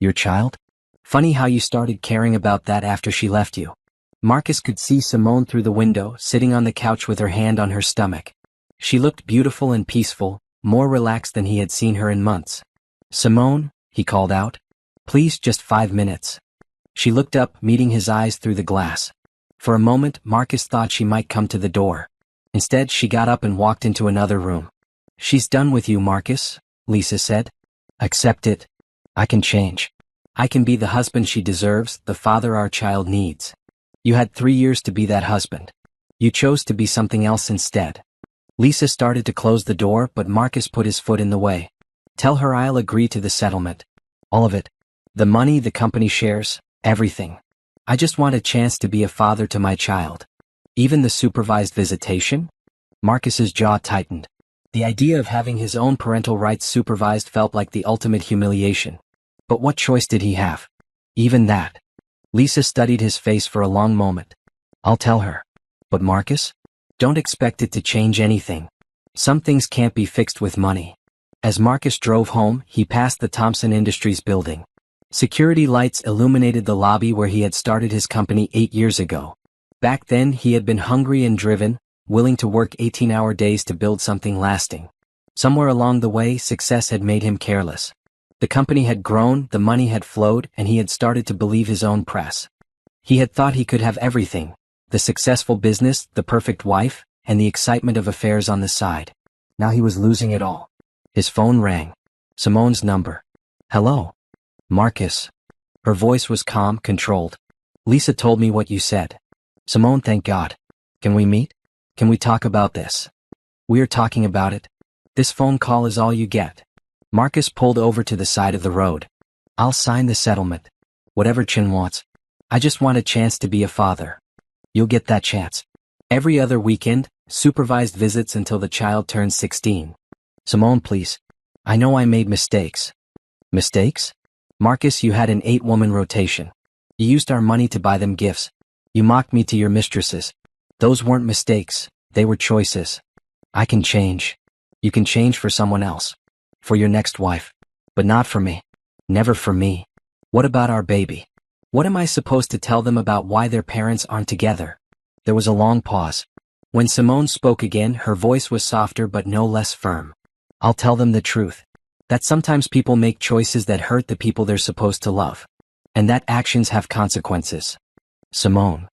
Your child? Funny how you started caring about that after she left you. Marcus could see Simone through the window, sitting on the couch with her hand on her stomach. She looked beautiful and peaceful, more relaxed than he had seen her in months. Simone, he called out. Please, just 5 minutes. She looked up, meeting his eyes through the glass. For a moment, Marcus thought she might come to the door. Instead, she got up and walked into another room. She's done with you, Marcus, Lisa said. Accept it. I can change. I can be the husband she deserves, the father our child needs. You had 3 years to be that husband. You chose to be something else instead. Lisa started to close the door, but Marcus put his foot in the way. Tell her I'll agree to the settlement. All of it. The money, the company shares, everything. I just want a chance to be a father to my child. Even the supervised visitation? Marcus's jaw tightened. The idea of having his own parental rights supervised felt like the ultimate humiliation. But what choice did he have? Even that. Lisa studied his face for a long moment. I'll tell her. But Marcus? Don't expect it to change anything. Some things can't be fixed with money. As Marcus drove home, he passed the Thompson Industries building. Security lights illuminated the lobby where he had started his company 8 years ago. Back then, he had been hungry and driven, willing to work 18-hour days to build something lasting. Somewhere along the way, success had made him careless. The company had grown, the money had flowed, and he had started to believe his own press. He had thought he could have everything: the successful business, the perfect wife, and the excitement of affairs on the side. Now he was losing it all. His phone rang. Simone's number. Hello. Marcus. Her voice was calm, controlled. Lisa told me what you said. Simone, thank God. Can we meet? Can we talk about this? We're talking about it. This phone call is all you get. Marcus pulled over to the side of the road. I'll sign the settlement. Whatever Chin wants. I just want a chance to be a father. You'll get that chance. Every other weekend, supervised visits until the child turns 16. Simone, please. I know I made mistakes. Mistakes? Marcus, you had an 8-woman rotation. You used our money to buy them gifts. You mocked me to your mistresses. Those weren't mistakes, they were choices. I can change. You can change for someone else. For your next wife. But not for me. Never for me. What about our baby? What am I supposed to tell them about why their parents aren't together? There was a long pause. When Simone spoke again, her voice was softer but no less firm. I'll tell them the truth. That sometimes people make choices that hurt the people they're supposed to love. And that actions have consequences. Simone.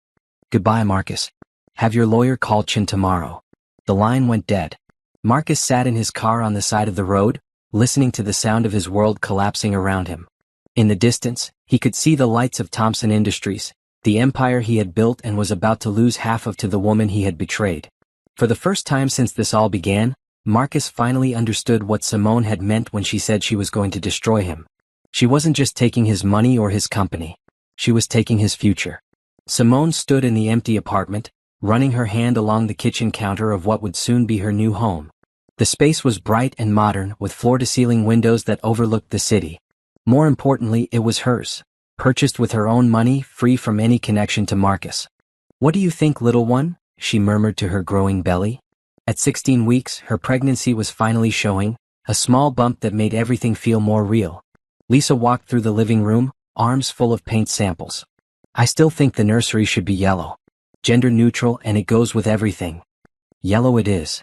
Goodbye, Marcus. Have your lawyer call Chin tomorrow. The line went dead. Marcus sat in his car on the side of the road, listening to the sound of his world collapsing around him. In the distance, he could see the lights of Thompson Industries, the empire he had built and was about to lose half of to the woman he had betrayed. For the first time since this all began, Marcus finally understood what Simone had meant when she said she was going to destroy him. She wasn't just taking his money or his company. She was taking his future. Simone stood in the empty apartment, running her hand along the kitchen counter of what would soon be her new home. The space was bright and modern, with floor-to-ceiling windows that overlooked the city. More importantly, it was hers, purchased with her own money, free from any connection to Marcus. What do you think, little one? She murmured to her growing belly. At 16 weeks, her pregnancy was finally showing, a small bump that made everything feel more real. Lisa walked through the living room, arms full of paint samples. I still think the nursery should be yellow. Gender neutral, and it goes with everything. Yellow it is.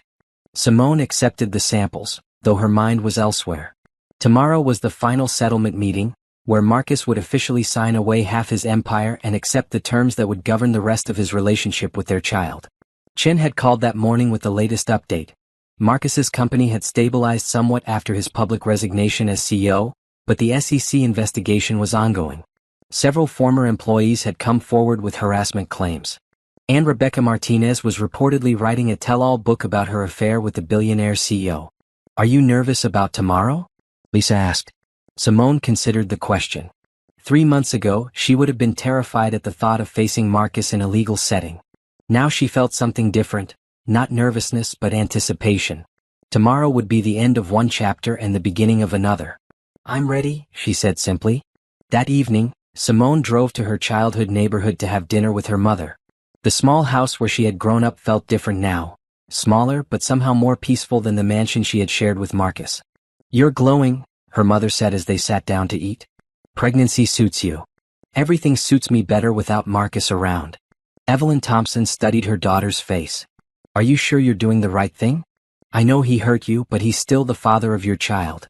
Simone accepted the samples, though her mind was elsewhere. Tomorrow was the final settlement meeting, where Marcus would officially sign away half his empire and accept the terms that would govern the rest of his relationship with their child. Chin had called that morning with the latest update. Marcus's company had stabilized somewhat after his public resignation as CEO, but the SEC investigation was ongoing. Several former employees had come forward with harassment claims. And Rebecca Martinez was reportedly writing a tell-all book about her affair with the Billionaire CEO. Are you nervous about tomorrow? Lisa asked. Simone considered the question. 3 months ago, she would have been terrified at the thought of facing Marcus in a legal setting. Now she felt something different, not nervousness but anticipation. Tomorrow would be the end of one chapter and the beginning of another. I'm ready, she said simply. That evening, Simone drove to her childhood neighborhood to have dinner with her mother. The small house where she had grown up felt different now, smaller but somehow more peaceful than the mansion she had shared with Marcus. You're glowing, her mother said as they sat down to eat. Pregnancy suits you. Everything suits me better without Marcus around. Evelyn Thompson studied her daughter's face. Are you sure you're doing the right thing? I know he hurt you, but he's still the father of your child.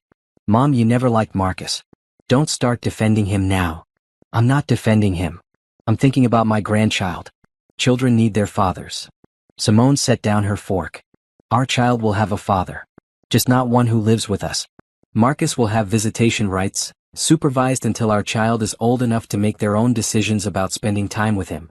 Mom, you never liked Marcus. Don't start defending him now. I'm not defending him. I'm thinking about my grandchild. Children need their fathers. Simone set down her fork. Our child will have a father. Just not one who lives with us. Marcus will have visitation rights, supervised until our child is old enough to make their own decisions about spending time with him.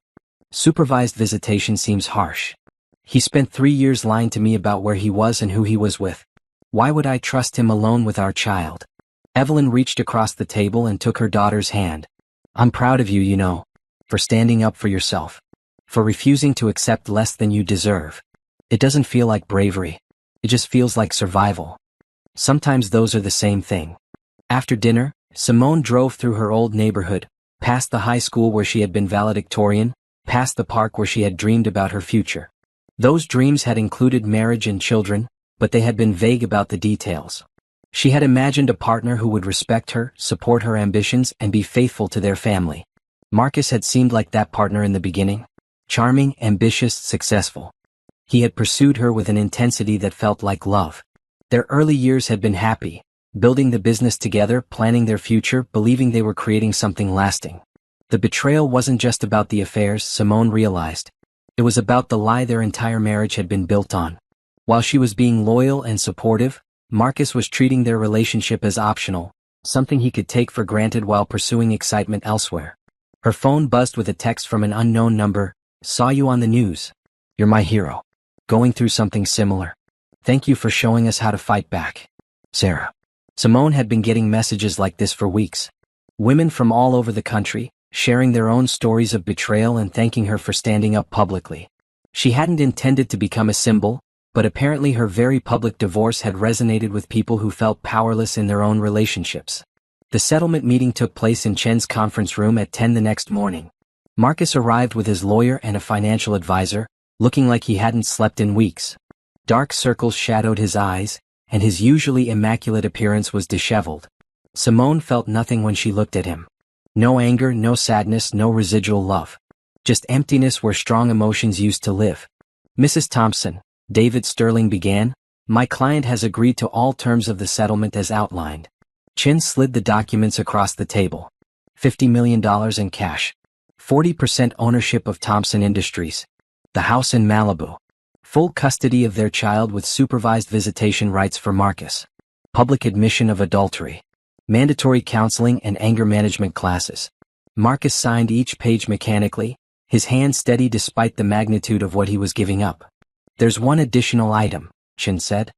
Supervised visitation seems harsh. He spent 3 years lying to me about where he was and who he was with. Why would I trust him alone with our child? Evelyn reached across the table and took her daughter's hand. I'm proud of you, you know. for standing up for yourself, for refusing to accept less than you deserve. It doesn't feel like bravery. It just feels like survival. Sometimes those are the same thing. After dinner, Simone drove through her old neighborhood, past the high school where she had been valedictorian, past the park where she had dreamed about her future. Those dreams had included marriage and children, but they had been vague about the details. She had imagined a partner who would respect her, support her ambitions, and be faithful to their family. Marcus had seemed like that partner in the beginning. Charming, ambitious, successful. He had pursued her with an intensity that felt like love. Their early years had been happy, building the business together, planning their future, believing they were creating something lasting. The betrayal wasn't just about the affairs, Simone realized. It was about the lie their entire marriage had been built on. While she was being loyal and supportive, Marcus was treating their relationship as optional, something he could take for granted while pursuing excitement elsewhere. Her phone buzzed with a text from an unknown number. "Saw you on the news. You're my hero. Going through something similar. Thank you for showing us how to fight back. Sarah." Simone had been getting messages like this for weeks. Women from all over the country, sharing their own stories of betrayal and thanking her for standing up publicly. She hadn't intended to become a symbol, but apparently her very public divorce had resonated with people who felt powerless in their own relationships. The settlement meeting took place in Chen's conference room at 10 the next morning. Marcus arrived with his lawyer and a financial advisor, looking like he hadn't slept in weeks. Dark circles shadowed his eyes, and his usually immaculate appearance was disheveled. Simone felt nothing when she looked at him. No anger, no sadness, no residual love. Just emptiness where strong emotions used to live. "Mrs. Thompson," David Sterling began, "my client has agreed to all terms of the settlement as outlined." Chen slid the documents across the table. $50 million in cash. 40% ownership of Thompson Industries. The house in Malibu. Full custody of their child with supervised visitation rights for Marcus. Public admission of adultery. Mandatory counseling and anger management classes. Marcus signed each page mechanically, his hand steady despite the magnitude of what he was giving up. "There's one additional item," Chen said.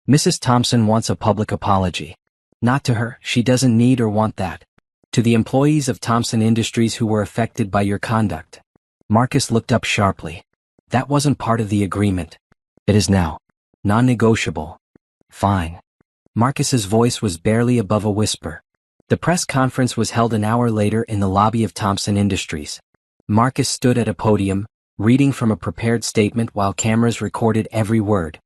"Mrs. Thompson wants a public apology. Not to her, she doesn't need or want that. To the employees of Thompson Industries who were affected by your conduct." Marcus looked up sharply. "That wasn't part of the agreement." "It is now. Non-negotiable." "Fine." Marcus's voice was barely above a whisper. The press conference was held an hour later in the lobby of Thompson Industries. Marcus stood at a podium, reading from a prepared statement while cameras recorded every word.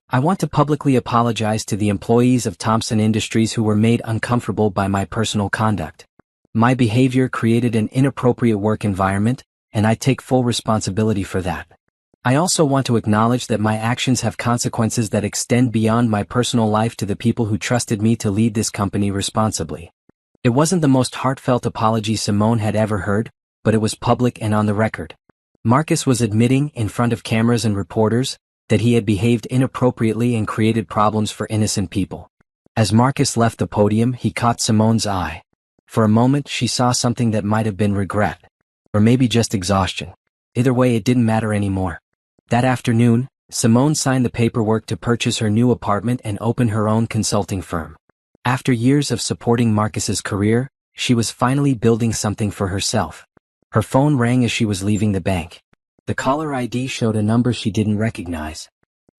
"I want to publicly apologize to the employees of Thompson Industries who were made uncomfortable by my personal conduct. My behavior created an inappropriate work environment, and I take full responsibility for that. I also want to acknowledge that my actions have consequences that extend beyond my personal life to the people who trusted me to lead this company responsibly." It wasn't the most heartfelt apology Simone had ever heard, but it was public and on the record. Marcus was admitting, in front of cameras and reporters, that he had behaved inappropriately and created problems for innocent people. As Marcus left the podium, he caught Simone's eye. For a moment, she saw something that might have been regret. Or maybe just exhaustion. Either way, it didn't matter anymore. That afternoon, Simone signed the paperwork to purchase her new apartment and open her own consulting firm. After years of supporting Marcus's career, she was finally building something for herself. Her phone rang as she was leaving the bank. The caller ID showed a number she didn't recognize.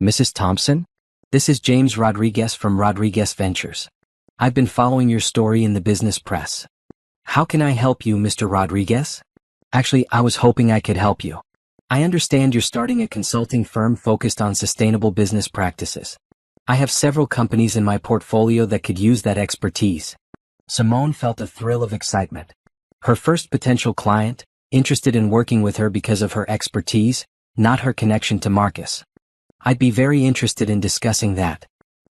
"Mrs. Thompson? This is James Rodriguez from Rodriguez Ventures. I've been following your story in the business press. How can I help you, Mr. Rodriguez? Actually, I was hoping I could help you. I understand you're starting a consulting firm focused on sustainable business practices. I have several companies in my portfolio that could use that expertise." Simone felt a thrill of excitement. Her first potential client, interested in working with her because of her expertise, not her connection to Marcus. "I'd be very interested in discussing that."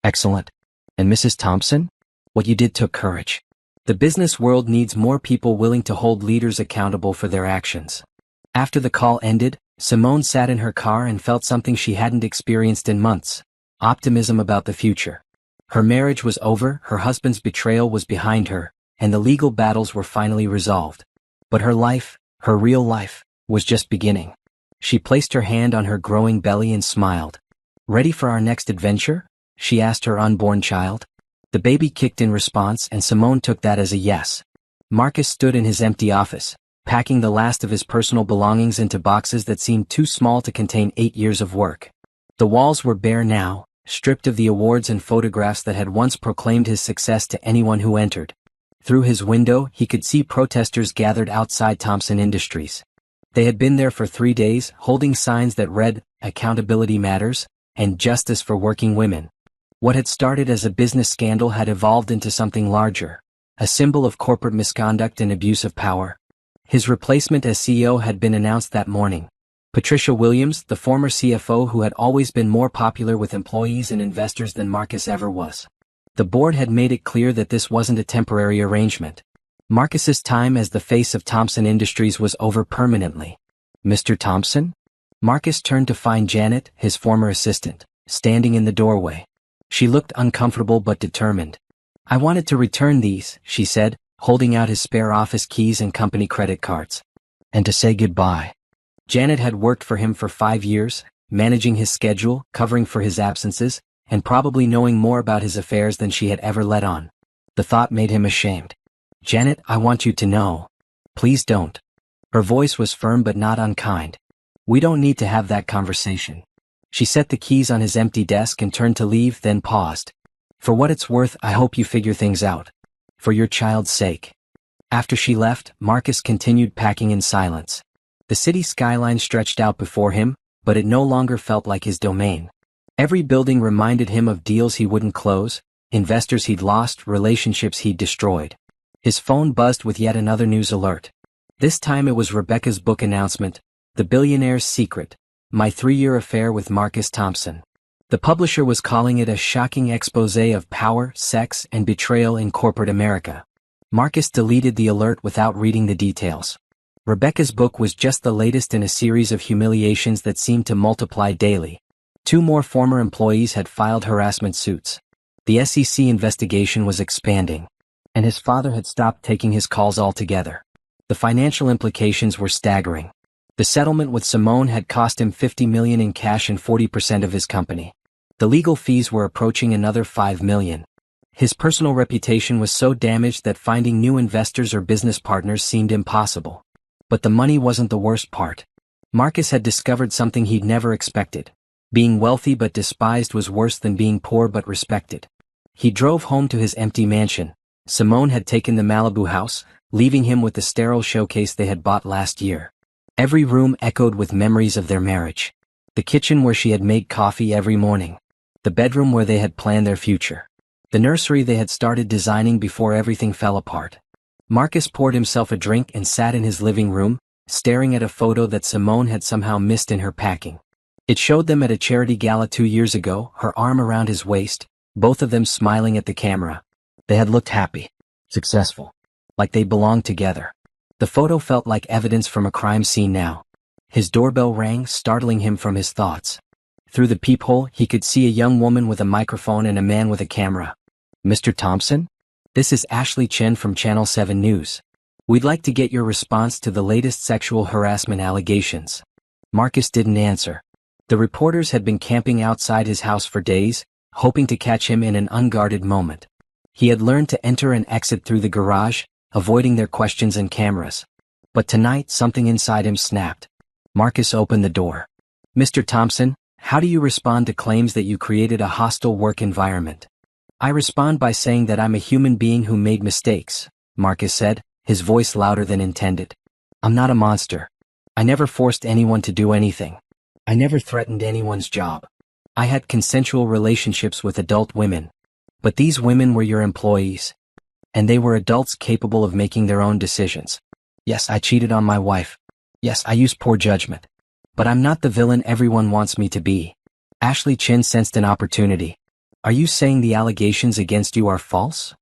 "Excellent. And Mrs. Thompson? What you did took courage. The business world needs more people willing to hold leaders accountable for their actions." After the call ended, Simone sat in her car and felt something she hadn't experienced in months: optimism about the future. Her marriage was over, her husband's betrayal was behind her, and the legal battles were finally resolved. But her life, her real life, was just beginning. She placed her hand on her growing belly and smiled. "Ready for our next adventure?" she asked her unborn child. The baby kicked in response, and Simone took that as a yes. Marcus stood in his empty office, packing the last of his personal belongings into boxes that seemed too small to contain 8 years of work. The walls were bare now, stripped of the awards and photographs that had once proclaimed his success to anyone who entered. Through his window, he could see protesters gathered outside Thompson Industries. They had been there for 3 days, holding signs that read, "Accountability Matters," and "Justice for Working Women." What had started as a business scandal had evolved into something larger, a symbol of corporate misconduct and abuse of power. His replacement as CEO had been announced that morning. Patricia Williams, the former CFO who had always been more popular with employees and investors than Marcus ever was. The board had made it clear that this wasn't a temporary arrangement. Marcus's time as the face of Thompson Industries was over permanently. "Mr. Thompson?" Marcus turned to find Janet, his former assistant, standing in the doorway. She looked uncomfortable but determined. "I wanted to return these," she said, holding out his spare office keys and company credit cards. "And to say goodbye." Janet had worked for him for 5 years, managing his schedule, covering for his absences, and probably knowing more about his affairs than she had ever let on. The thought made him ashamed. "Janet, I want you to know. Please don't." Her voice was firm but not unkind. "We don't need to have that conversation." She set the keys on his empty desk and turned to leave, then paused. "For what it's worth, I hope you figure things out. For your child's sake." After she left, Marcus continued packing in silence. The city skyline stretched out before him, but it no longer felt like his domain. Every building reminded him of deals he wouldn't close, investors he'd lost, relationships he'd destroyed. His phone buzzed with yet another news alert. This time it was Rebecca's book announcement, "The Billionaire's Secret: My 3-Year Affair with Marcus Thompson." The publisher was calling it a shocking exposé of power, sex, and betrayal in corporate America. Marcus deleted the alert without reading the details. Rebecca's book was just the latest in a series of humiliations that seemed to multiply daily. 2 more former employees had filed harassment suits. The SEC investigation was expanding. And his father had stopped taking his calls altogether. The financial implications were staggering. The settlement with Simone had cost him $50 million in cash and 40% of his company. The legal fees were approaching another $5 million. His personal reputation was so damaged that finding new investors or business partners seemed impossible. But the money wasn't the worst part. Marcus had discovered something he'd never expected. Being wealthy but despised was worse than being poor but respected. He drove home to his empty mansion. Simone had taken the Malibu house, leaving him with the sterile showcase they had bought last year. Every room echoed with memories of their marriage. The kitchen where she had made coffee every morning. The bedroom where they had planned their future. The nursery they had started designing before everything fell apart. Marcus poured himself a drink and sat in his living room, staring at a photo that Simone had somehow missed in her packing. It showed them at a charity gala 2 years ago, her arm around his waist, both of them smiling at the camera. They had looked happy, successful, like they belonged together. The photo felt like evidence from a crime scene now. His doorbell rang, startling him from his thoughts. Through the peephole, he could see a young woman with a microphone and a man with a camera. "Mr. Thompson? This is Ashley Chen from Channel 7 News. We'd like to get your response to the latest sexual harassment allegations." Marcus didn't answer. The reporters had been camping outside his house for days, hoping to catch him in an unguarded moment. He had learned to enter and exit through the garage, avoiding their questions and cameras. But tonight something inside him snapped. Marcus opened the door. "Mr. Thompson, how do you respond to claims that you created a hostile work environment?" "I respond by saying that I'm a human being who made mistakes," Marcus said, his voice louder than intended. "I'm not a monster. I never forced anyone to do anything. I never threatened anyone's job. I had consensual relationships with adult women. But these women were your employees. And they were adults capable of making their own decisions. Yes, I cheated on my wife. Yes, I used poor judgment. But I'm not the villain everyone wants me to be." Ashley Chen sensed an opportunity. "Are you saying the allegations against you are false?"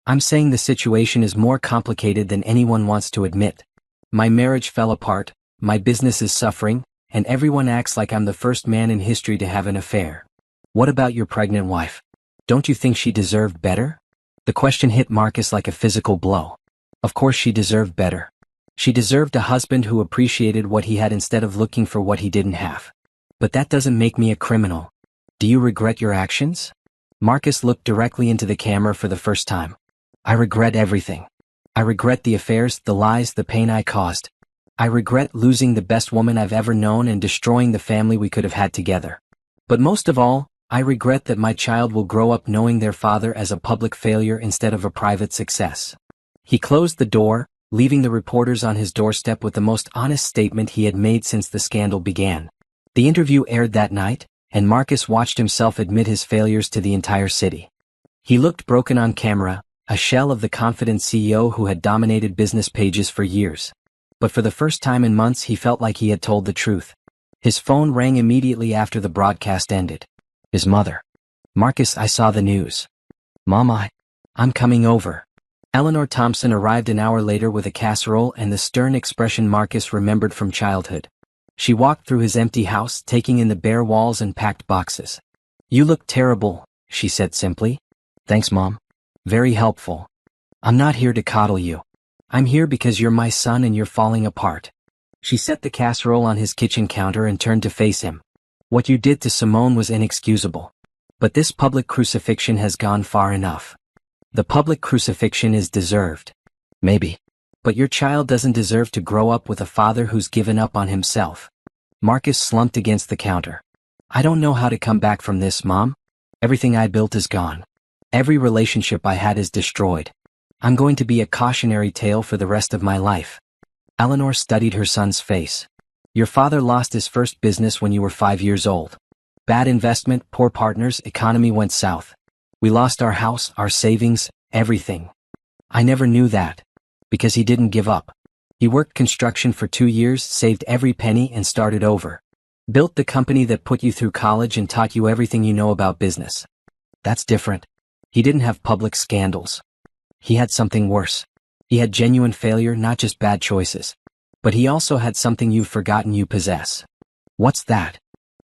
"I'm saying the situation is more complicated than anyone wants to admit. My marriage fell apart, my business is suffering, and everyone acts like I'm the first man in history to have an affair. What about your pregnant wife? Don't you think she deserved better?" The question hit Marcus like a physical blow. Of course she deserved better. She deserved a husband who appreciated what he had instead of looking for what he didn't have. But that doesn't make me a criminal. Do you regret your actions? Marcus looked directly into the camera for the first time. "I regret everything. I regret the affairs, the lies, the pain I caused. I regret losing the best woman I've ever known and destroying the family we could have had together. But most of all, I regret that my child will grow up knowing their father as a public failure instead of a private success." He closed the door, leaving the reporters on his doorstep with the most honest statement he had made since the scandal began. The interview aired that night, and Marcus watched himself admit his failures to the entire city. He looked broken on camera, a shell of the confident CEO who had dominated business pages for years. But for the first time in months he felt like he had told the truth. His phone rang immediately after the broadcast ended. His mother. "Marcus, I saw the news." "Mom, I'm coming over." Eleanor Thompson arrived an hour later with a casserole and the stern expression Marcus remembered from childhood. She walked through his empty house, taking in the bare walls and packed boxes. "You look terrible," she said simply. "Thanks, Mom. Very helpful. I'm not here to coddle you. I'm here because you're my son and you're falling apart." She set the casserole on his kitchen counter and turned to face him. "What you did to Simone was inexcusable. But this public crucifixion has gone far enough. The public crucifixion is deserved. Maybe. But your child doesn't deserve to grow up with a father who's given up on himself." Marcus slumped against the counter. "I don't know how to come back from this, Mom. Everything I built is gone. Every relationship I had is destroyed. I'm going to be a cautionary tale for the rest of my life." Eleanor studied her son's face. "Your father lost his first business when you were 5 years old. Bad investment, poor partners, economy went south. We lost our house, our savings, everything. I never knew that. Because he didn't give up. He worked construction for 2 years, saved every penny and started over. Built the company that put you through college and taught you everything you know about business. That's different. He didn't have public scandals. He had something worse. He had genuine failure, not just bad choices. But he also had something you've forgotten you possess." "What's that?"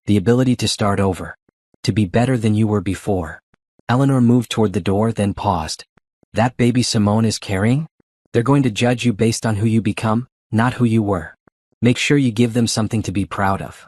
"The ability to start over. To be better than you were before." Eleanor moved toward the door, then paused. "That baby Simone is carrying? They're going to judge you based on who you become, not who you were. Make sure you give them something to be proud of."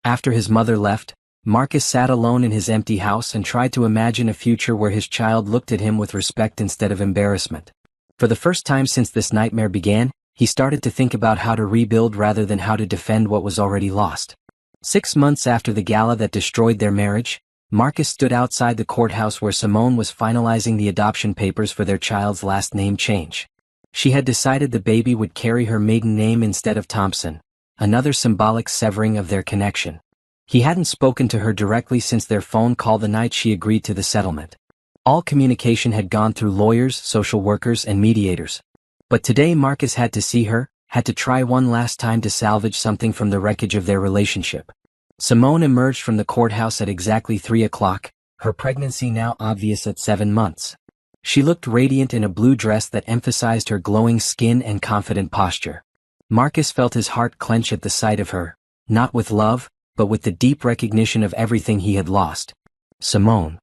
After his mother left, Marcus sat alone in his empty house and tried to imagine a future where his child looked at him with respect instead of embarrassment. For the first time since this nightmare began, he started to think about how to rebuild rather than how to defend what was already lost. 6 months after the gala that destroyed their marriage, Marcus stood outside the courthouse where Simone was finalizing the adoption papers for their child's last name change. She had decided the baby would carry her maiden name instead of Thompson, another symbolic severing of their connection. He hadn't spoken to her directly since their phone call the night she agreed to the settlement. All communication had gone through lawyers, social workers, and mediators. But today Marcus had to see her, had to try one last time to salvage something from the wreckage of their relationship. Simone emerged from the courthouse at exactly 3 o'clock, her pregnancy now obvious at 7 months. She looked radiant in a blue dress that emphasized her glowing skin and confident posture. Marcus felt his heart clench at the sight of her, not with love, but with the deep recognition of everything he had lost. "Simone."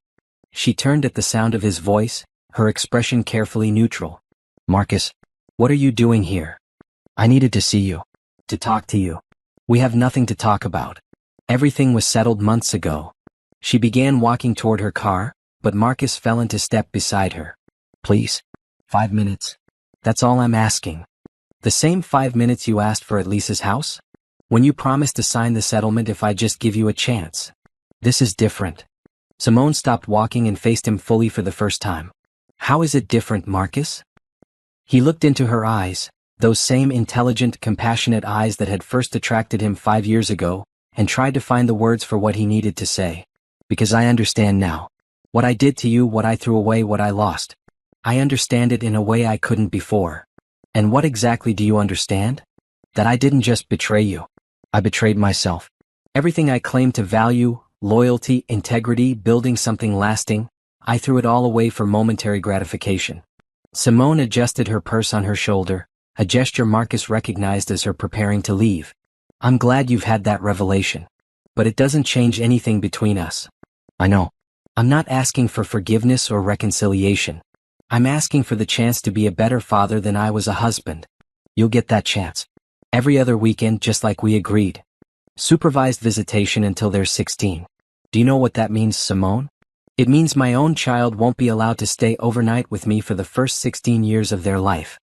She turned at the sound of his voice, her expression carefully neutral. "Marcus, what are you doing here?" "I needed to see you. To talk to you. We have nothing to talk about. Everything was settled months ago." She began walking toward her car, but Marcus fell into step beside her. "Please. 5 minutes. That's all I'm asking." "The same 5 minutes you asked for at Lisa's house? When you promised to sign the settlement if I just give you a chance. This is different." Simone stopped walking and faced him fully for the first time. "How is it different, Marcus?" He looked into her eyes, those same intelligent, compassionate eyes that had first attracted him 5 years ago, and tried to find the words for what he needed to say. "Because I understand now. What I did to you, what I threw away, what I lost. I understand it in a way I couldn't before." "And what exactly do you understand?" "That I didn't just betray you. I betrayed myself. Everything I claimed to value, loyalty, integrity, building something lasting, I threw it all away for momentary gratification." Simone adjusted her purse on her shoulder, a gesture Marcus recognized as her preparing to leave. "I'm glad you've had that revelation. But it doesn't change anything between us." "I know. I'm not asking for forgiveness or reconciliation. I'm asking for the chance to be a better father than I was a husband. You'll get that chance. Every other weekend, just like we agreed. Supervised visitation until they're 16. Do you know what that means, Simone? It means my own child won't be allowed to stay overnight with me for the first 16 years of their life.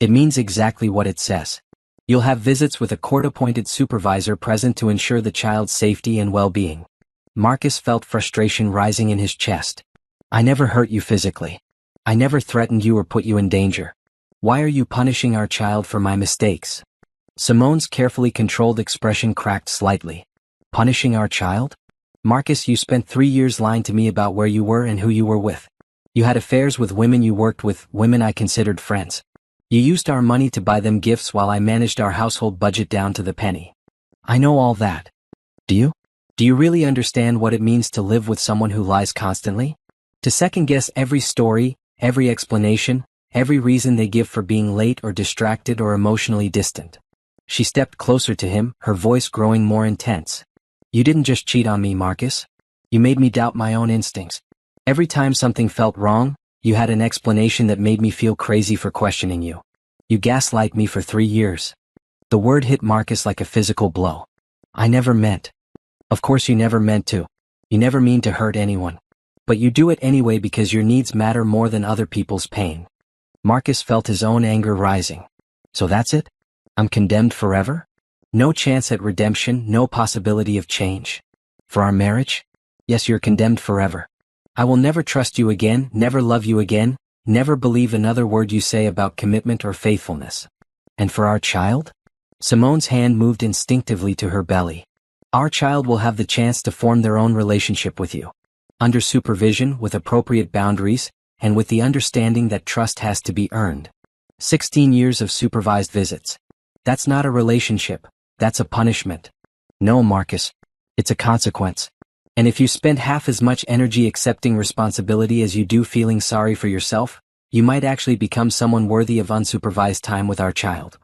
It means exactly what it says. You'll have visits with a court-appointed supervisor present to ensure the child's safety and well-being. Marcus felt frustration rising in his chest. I never hurt you physically. I never threatened you or put you in danger. Why are you punishing our child for my mistakes? Simone's carefully controlled expression cracked slightly. Punishing our child? Marcus, you spent 3 years lying to me about where you were and who you were with. You had affairs with women you worked with, women I considered friends. You used our money to buy them gifts while I managed our household budget down to the penny. I know all that. Do you? Do you really understand what it means to live with someone who lies constantly? To second-guess every story, every explanation, every reason they give for being late or distracted or emotionally distant. She stepped closer to him, her voice growing more intense. You didn't just cheat on me, Marcus. You made me doubt my own instincts. Every time something felt wrong, you had an explanation that made me feel crazy for questioning you. You gaslight me for 3 years. The word hit Marcus like a physical blow. I never meant. Of course you never meant to. You never mean to hurt anyone. But you do it anyway because your needs matter more than other people's pain. Marcus felt his own anger rising. So that's it? I'm condemned forever? No chance at redemption, no possibility of change. For our marriage? Yes, you're condemned forever. I will never trust you again, never love you again, never believe another word you say about commitment or faithfulness. And for our child? Simone's hand moved instinctively to her belly. Our child will have the chance to form their own relationship with you. Under supervision, with appropriate boundaries, and with the understanding that trust has to be earned. 16 years of supervised visits. That's not a relationship, that's a punishment. No, Marcus. It's a consequence. And if you spend half as much energy accepting responsibility as you do feeling sorry for yourself, you might actually become someone worthy of unsupervised time with our child.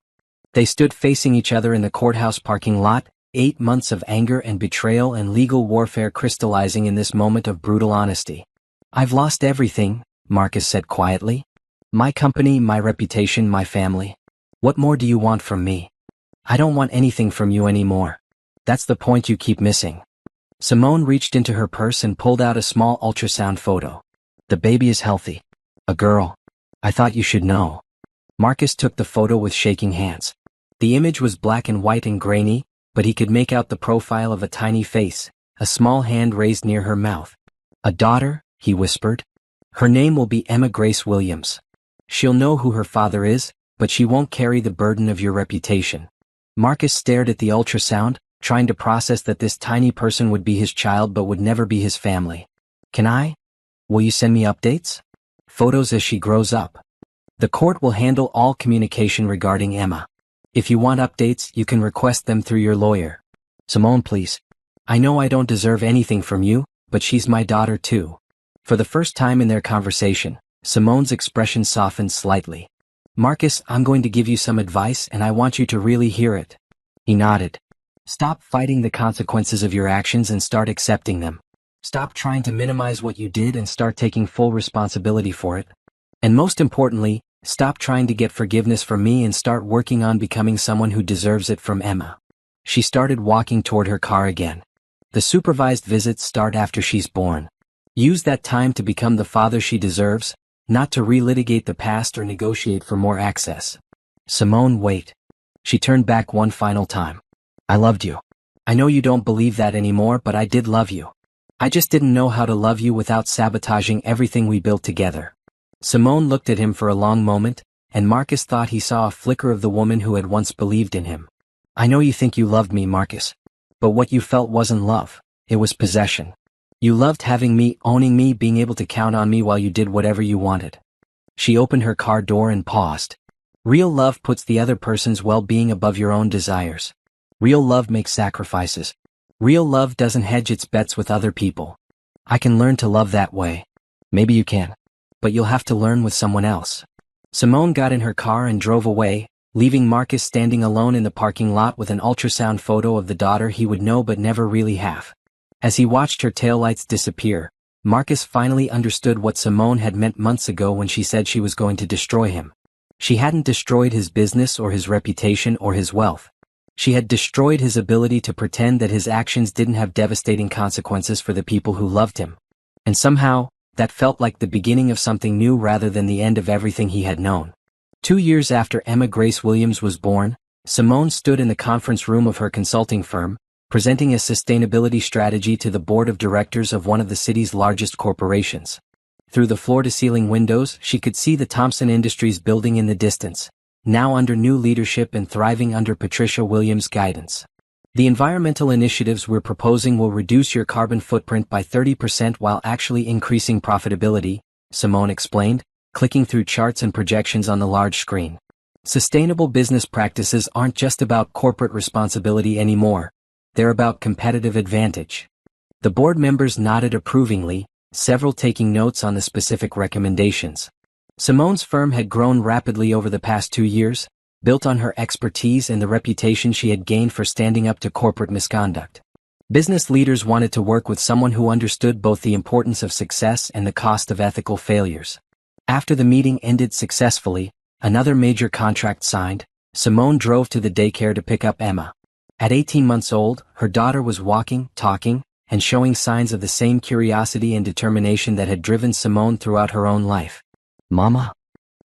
They stood facing each other in the courthouse parking lot, 8 months of anger and betrayal and legal warfare crystallizing in this moment of brutal honesty. I've lost everything, Marcus said quietly. My company, my reputation, my family. What more do you want from me? I don't want anything from you anymore. That's the point you keep missing. Simone reached into her purse and pulled out a small ultrasound photo. The baby is healthy. A girl. I thought you should know. Marcus took the photo with shaking hands. The image was black and white and grainy, but he could make out the profile of a tiny face, a small hand raised near her mouth. A daughter, he whispered. Her name will be Emma Grace Williams. She'll know who her father is, but she won't carry the burden of your reputation. Marcus stared at the ultrasound, trying to process that this tiny person would be his child but would never be his family. Can I? Will you send me updates? Photos as she grows up. The court will handle all communication regarding Emma. If you want updates, you can request them through your lawyer. Simone, please. I know I don't deserve anything from you, but she's my daughter too. For the first time in their conversation, Simone's expression softened slightly. Marcus, I'm going to give you some advice and I want you to really hear it. He nodded. Stop fighting the consequences of your actions and start accepting them. Stop trying to minimize what you did and start taking full responsibility for it. And most importantly, stop trying to get forgiveness from me and start working on becoming someone who deserves it from Emma. She started walking toward her car again. The supervised visits start after she's born. Use that time to become the father she deserves, not to relitigate the past or negotiate for more access. Simone, wait. She turned back one final time. I loved you. I know you don't believe that anymore, but I did love you. I just didn't know how to love you without sabotaging everything we built together. Simone looked at him for a long moment, and Marcus thought he saw a flicker of the woman who had once believed in him. I know you think you loved me, Marcus. But what you felt wasn't love, it was possession. You loved having me, owning me, being able to count on me while you did whatever you wanted. She opened her car door and paused. Real love puts the other person's well-being above your own desires. Real love makes sacrifices. Real love doesn't hedge its bets with other people. I can learn to love that way. Maybe you can. But you'll have to learn with someone else. Simone got in her car and drove away, leaving Marcus standing alone in the parking lot with an ultrasound photo of the daughter he would know but never really have. As he watched her taillights disappear, Marcus finally understood what Simone had meant months ago when she said she was going to destroy him. She hadn't destroyed his business or his reputation or his wealth. She had destroyed his ability to pretend that his actions didn't have devastating consequences for the people who loved him. And somehow, that felt like the beginning of something new rather than the end of everything he had known. 2 years after Emma Grace Williams was born, Simone stood in the conference room of her consulting firm, presenting a sustainability strategy to the board of directors of one of the city's largest corporations. Through the floor-to-ceiling windows, she could see the Thompson Industries building in the distance, now under new leadership and thriving under Patricia Williams' guidance. The environmental initiatives we're proposing will reduce your carbon footprint by 30% while actually increasing profitability, Simone explained, clicking through charts and projections on the large screen. Sustainable business practices aren't just about corporate responsibility anymore. They're about competitive advantage. The board members nodded approvingly, several taking notes on the specific recommendations. Simone's firm had grown rapidly over the past 2 years, built on her expertise and the reputation she had gained for standing up to corporate misconduct. Business leaders wanted to work with someone who understood both the importance of success and the cost of ethical failures. After the meeting ended successfully, another major contract signed, Simone drove to the daycare to pick up Emma. At 18 months old, her daughter was walking, talking, and showing signs of the same curiosity and determination that had driven Simone throughout her own life. "Mama?"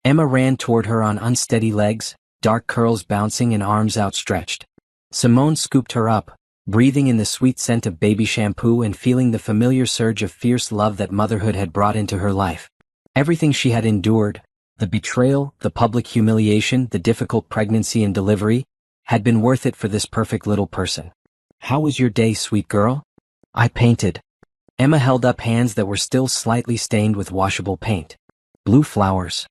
Emma ran toward her on unsteady legs, dark curls bouncing and arms outstretched. Simone scooped her up, breathing in the sweet scent of baby shampoo and feeling the familiar surge of fierce love that motherhood had brought into her life. Everything she had endured, the betrayal, the public humiliation, the difficult pregnancy and delivery, had been worth it for this perfect little person. "How was your day, sweet girl?" "I painted." Emma held up hands that were still slightly stained with washable paint. "Blue flowers."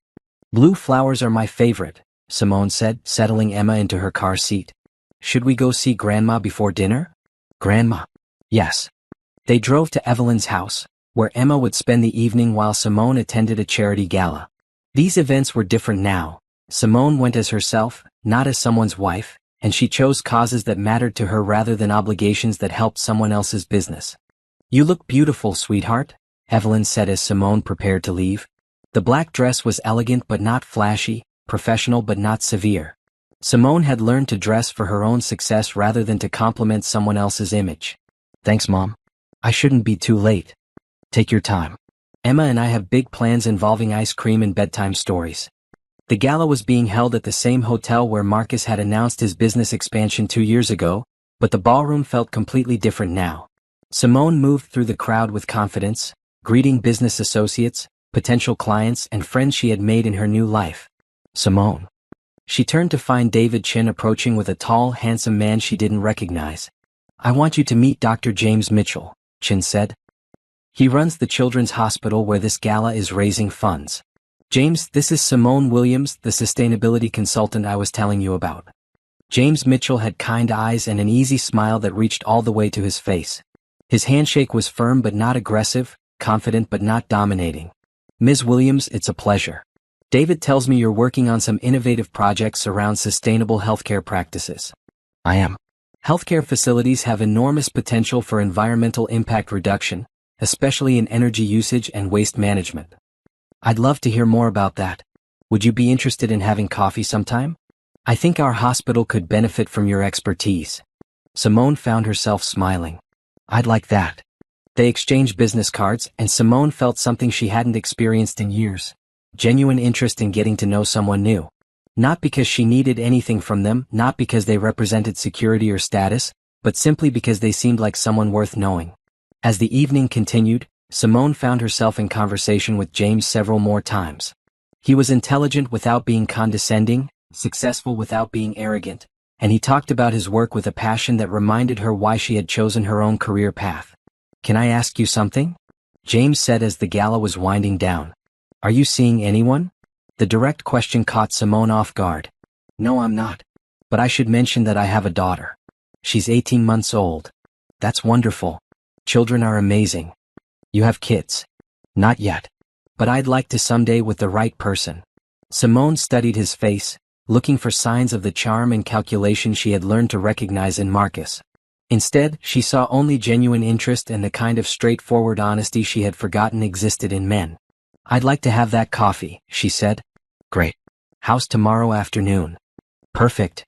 "Blue flowers are my favorite," Simone said, settling Emma into her car seat. "Should we go see Grandma before dinner?" "Grandma?" "Yes." They drove to Evelyn's house, where Emma would spend the evening while Simone attended a charity gala. These events were different now. Simone went as herself, not as someone's wife, and she chose causes that mattered to her rather than obligations that helped someone else's business. "You look beautiful, sweetheart," Evelyn said as Simone prepared to leave. The black dress was elegant but not flashy, professional but not severe. Simone had learned to dress for her own success rather than to complement someone else's image. "Thanks, Mom. I shouldn't be too late." "Take your time. Emma and I have big plans involving ice cream and bedtime stories." The gala was being held at the same hotel where Marcus had announced his business expansion 2 years ago, but the ballroom felt completely different now. Simone moved through the crowd with confidence, greeting business associates, potential clients and friends she had made in her new life. "Simone." She turned to find David Chin approaching with a tall, handsome man she didn't recognize. "I want you to meet Dr. James Mitchell," Chin said. "He runs the children's hospital where this gala is raising funds." "James, this is Simone Williams, the sustainability consultant I was telling you about." James Mitchell had kind eyes and an easy smile that reached all the way to his face. His handshake was firm but not aggressive, confident but not dominating. "Ms. Williams, it's a pleasure. David tells me you're working on some innovative projects around sustainable healthcare practices." "I am." Healthcare facilities have enormous potential for environmental impact reduction, especially in energy usage and waste management. "I'd love to hear more about that. Would you be interested in having coffee sometime? I think our hospital could benefit from your expertise." Simone found herself smiling. "I'd like that." They exchanged business cards, and Simone felt something she hadn't experienced in years. Genuine interest in getting to know someone new. Not because she needed anything from them, not because they represented security or status, but simply because they seemed like someone worth knowing. As the evening continued, Simone found herself in conversation with James several more times. He was intelligent without being condescending, successful without being arrogant, and he talked about his work with a passion that reminded her why she had chosen her own career path. "Can I ask you something?" James said as the gala was winding down. "Are you seeing anyone?" The direct question caught Simone off guard. "No, I'm not. But I should mention that I have a daughter. She's 18 months old." "That's wonderful. Children are amazing." "You have kids?" "Not yet. But I'd like to someday with the right person." Simone studied his face, looking for signs of the charm and calculation she had learned to recognize in Marcus. Instead, she saw only genuine interest and the kind of straightforward honesty she had forgotten existed in men. "I'd like to have that coffee," she said. "Great. How's tomorrow afternoon?" "Perfect."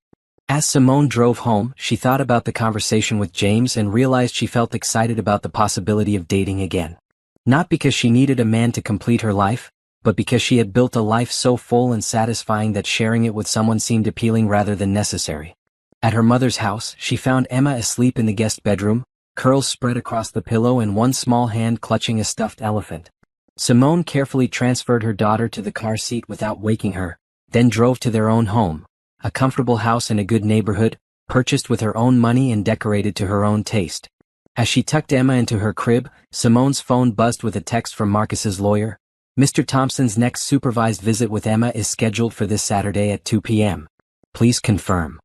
As Simone drove home, she thought about the conversation with James and realized she felt excited about the possibility of dating again. Not because she needed a man to complete her life, but because she had built a life so full and satisfying that sharing it with someone seemed appealing rather than necessary. At her mother's house, she found Emma asleep in the guest bedroom, curls spread across the pillow and one small hand clutching a stuffed elephant. Simone carefully transferred her daughter to the car seat without waking her, then drove to their own home, a comfortable house in a good neighborhood, purchased with her own money and decorated to her own taste. As she tucked Emma into her crib, Simone's phone buzzed with a text from Marcus's lawyer. Mr. Thompson's next supervised visit with Emma is scheduled for this Saturday at 2 p.m. Please confirm.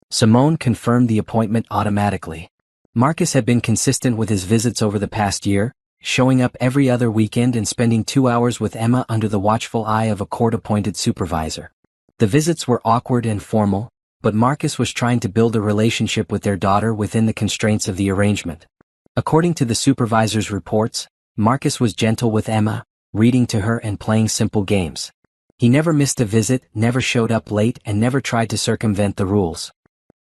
Simone confirmed the appointment automatically. Marcus had been consistent with his visits over the past year, showing up every other weekend and spending 2 hours with Emma under the watchful eye of a court-appointed supervisor. The visits were awkward and formal, but Marcus was trying to build a relationship with their daughter within the constraints of the arrangement. According to the supervisor's reports, Marcus was gentle with Emma, reading to her and playing simple games. He never missed a visit, never showed up late, and never tried to circumvent the rules.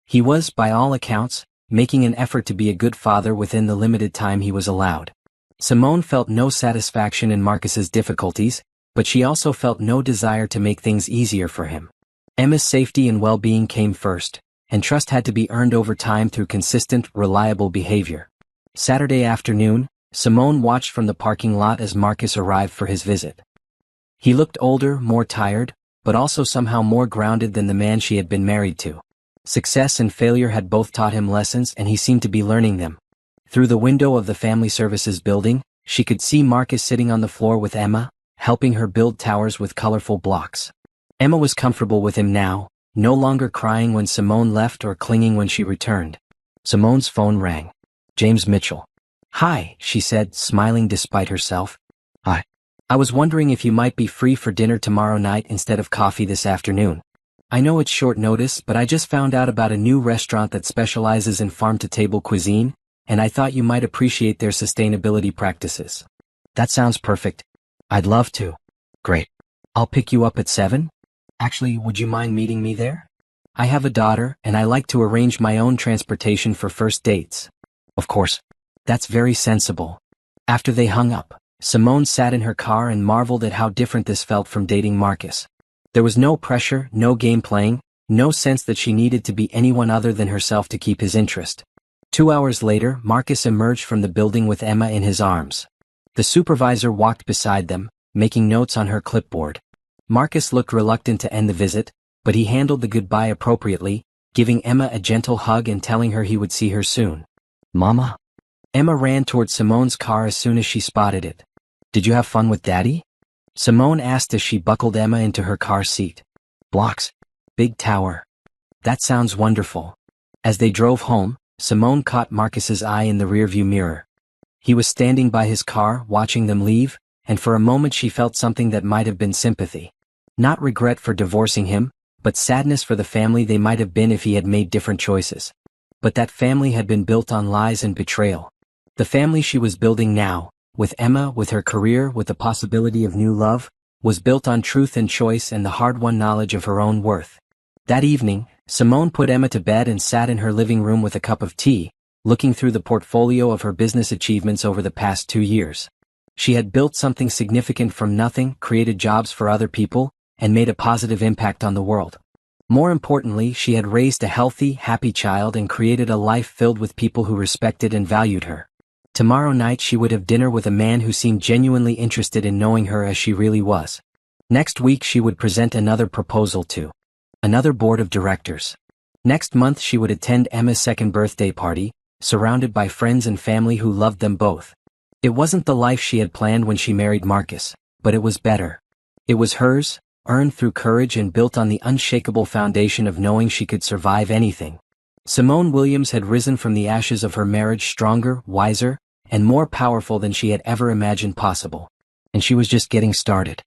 He was, by all accounts, making an effort to be a good father within the limited time he was allowed. Simone felt no satisfaction in Marcus's difficulties, but she also felt no desire to make things easier for him. Emma's safety and well-being came first, and trust had to be earned over time through consistent, reliable behavior. Saturday afternoon, Simone watched from the parking lot as Marcus arrived for his visit. He looked older, more tired, but also somehow more grounded than the man she had been married to. Success and failure had both taught him lessons and he seemed to be learning them. Through the window of the family services building, she could see Marcus sitting on the floor with Emma, helping her build towers with colorful blocks. Emma was comfortable with him now, no longer crying when Simone left or clinging when she returned. Simone's phone rang. James Mitchell. "Hi," she said, smiling despite herself. "Hi. I was wondering if you might be free for dinner tomorrow night instead of coffee this afternoon. I know it's short notice, but I just found out about a new restaurant that specializes in farm-to-table cuisine, and I thought you might appreciate their sustainability practices." "That sounds perfect. I'd love to." "Great. I'll pick you up at 7? Actually, would you mind meeting me there? I have a daughter, and I like to arrange my own transportation for first dates." "Of course. That's very sensible." After they hung up, Simone sat in her car and marveled at how different this felt from dating Marcus. There was no pressure, no game playing, no sense that she needed to be anyone other than herself to keep his interest. 2 hours later, Marcus emerged from the building with Emma in his arms. The supervisor walked beside them, making notes on her clipboard. Marcus looked reluctant to end the visit, but he handled the goodbye appropriately, giving Emma a gentle hug and telling her he would see her soon. "Mama?" Emma ran toward Simone's car as soon as she spotted it. "Did you have fun with Daddy?" Simone asked as she buckled Emma into her car seat. "Blocks. Big tower. That sounds wonderful." As they drove home, Simone caught Marcus's eye in the rearview mirror. He was standing by his car, watching them leave, and for a moment she felt something that might have been sympathy. Not regret for divorcing him, but sadness for the family they might have been if he had made different choices. But that family had been built on lies and betrayal. The family she was building now, with Emma, with her career, with the possibility of new love, was built on truth and choice and the hard-won knowledge of her own worth. That evening, Simone put Emma to bed and sat in her living room with a cup of tea, looking through the portfolio of her business achievements over the past 2 years. She had built something significant from nothing, created jobs for other people, and made a positive impact on the world. More importantly, she had raised a healthy, happy child and created a life filled with people who respected and valued her. Tomorrow night she would have dinner with a man who seemed genuinely interested in knowing her as she really was. Next week she would present another proposal to another board of directors. Next month she would attend Emma's second birthday party, surrounded by friends and family who loved them both. It wasn't the life she had planned when she married Marcus, but it was better. It was hers, earned through courage and built on the unshakable foundation of knowing she could survive anything. Simone Williams had risen from the ashes of her marriage stronger, wiser, and more powerful than she had ever imagined possible. And she was just getting started.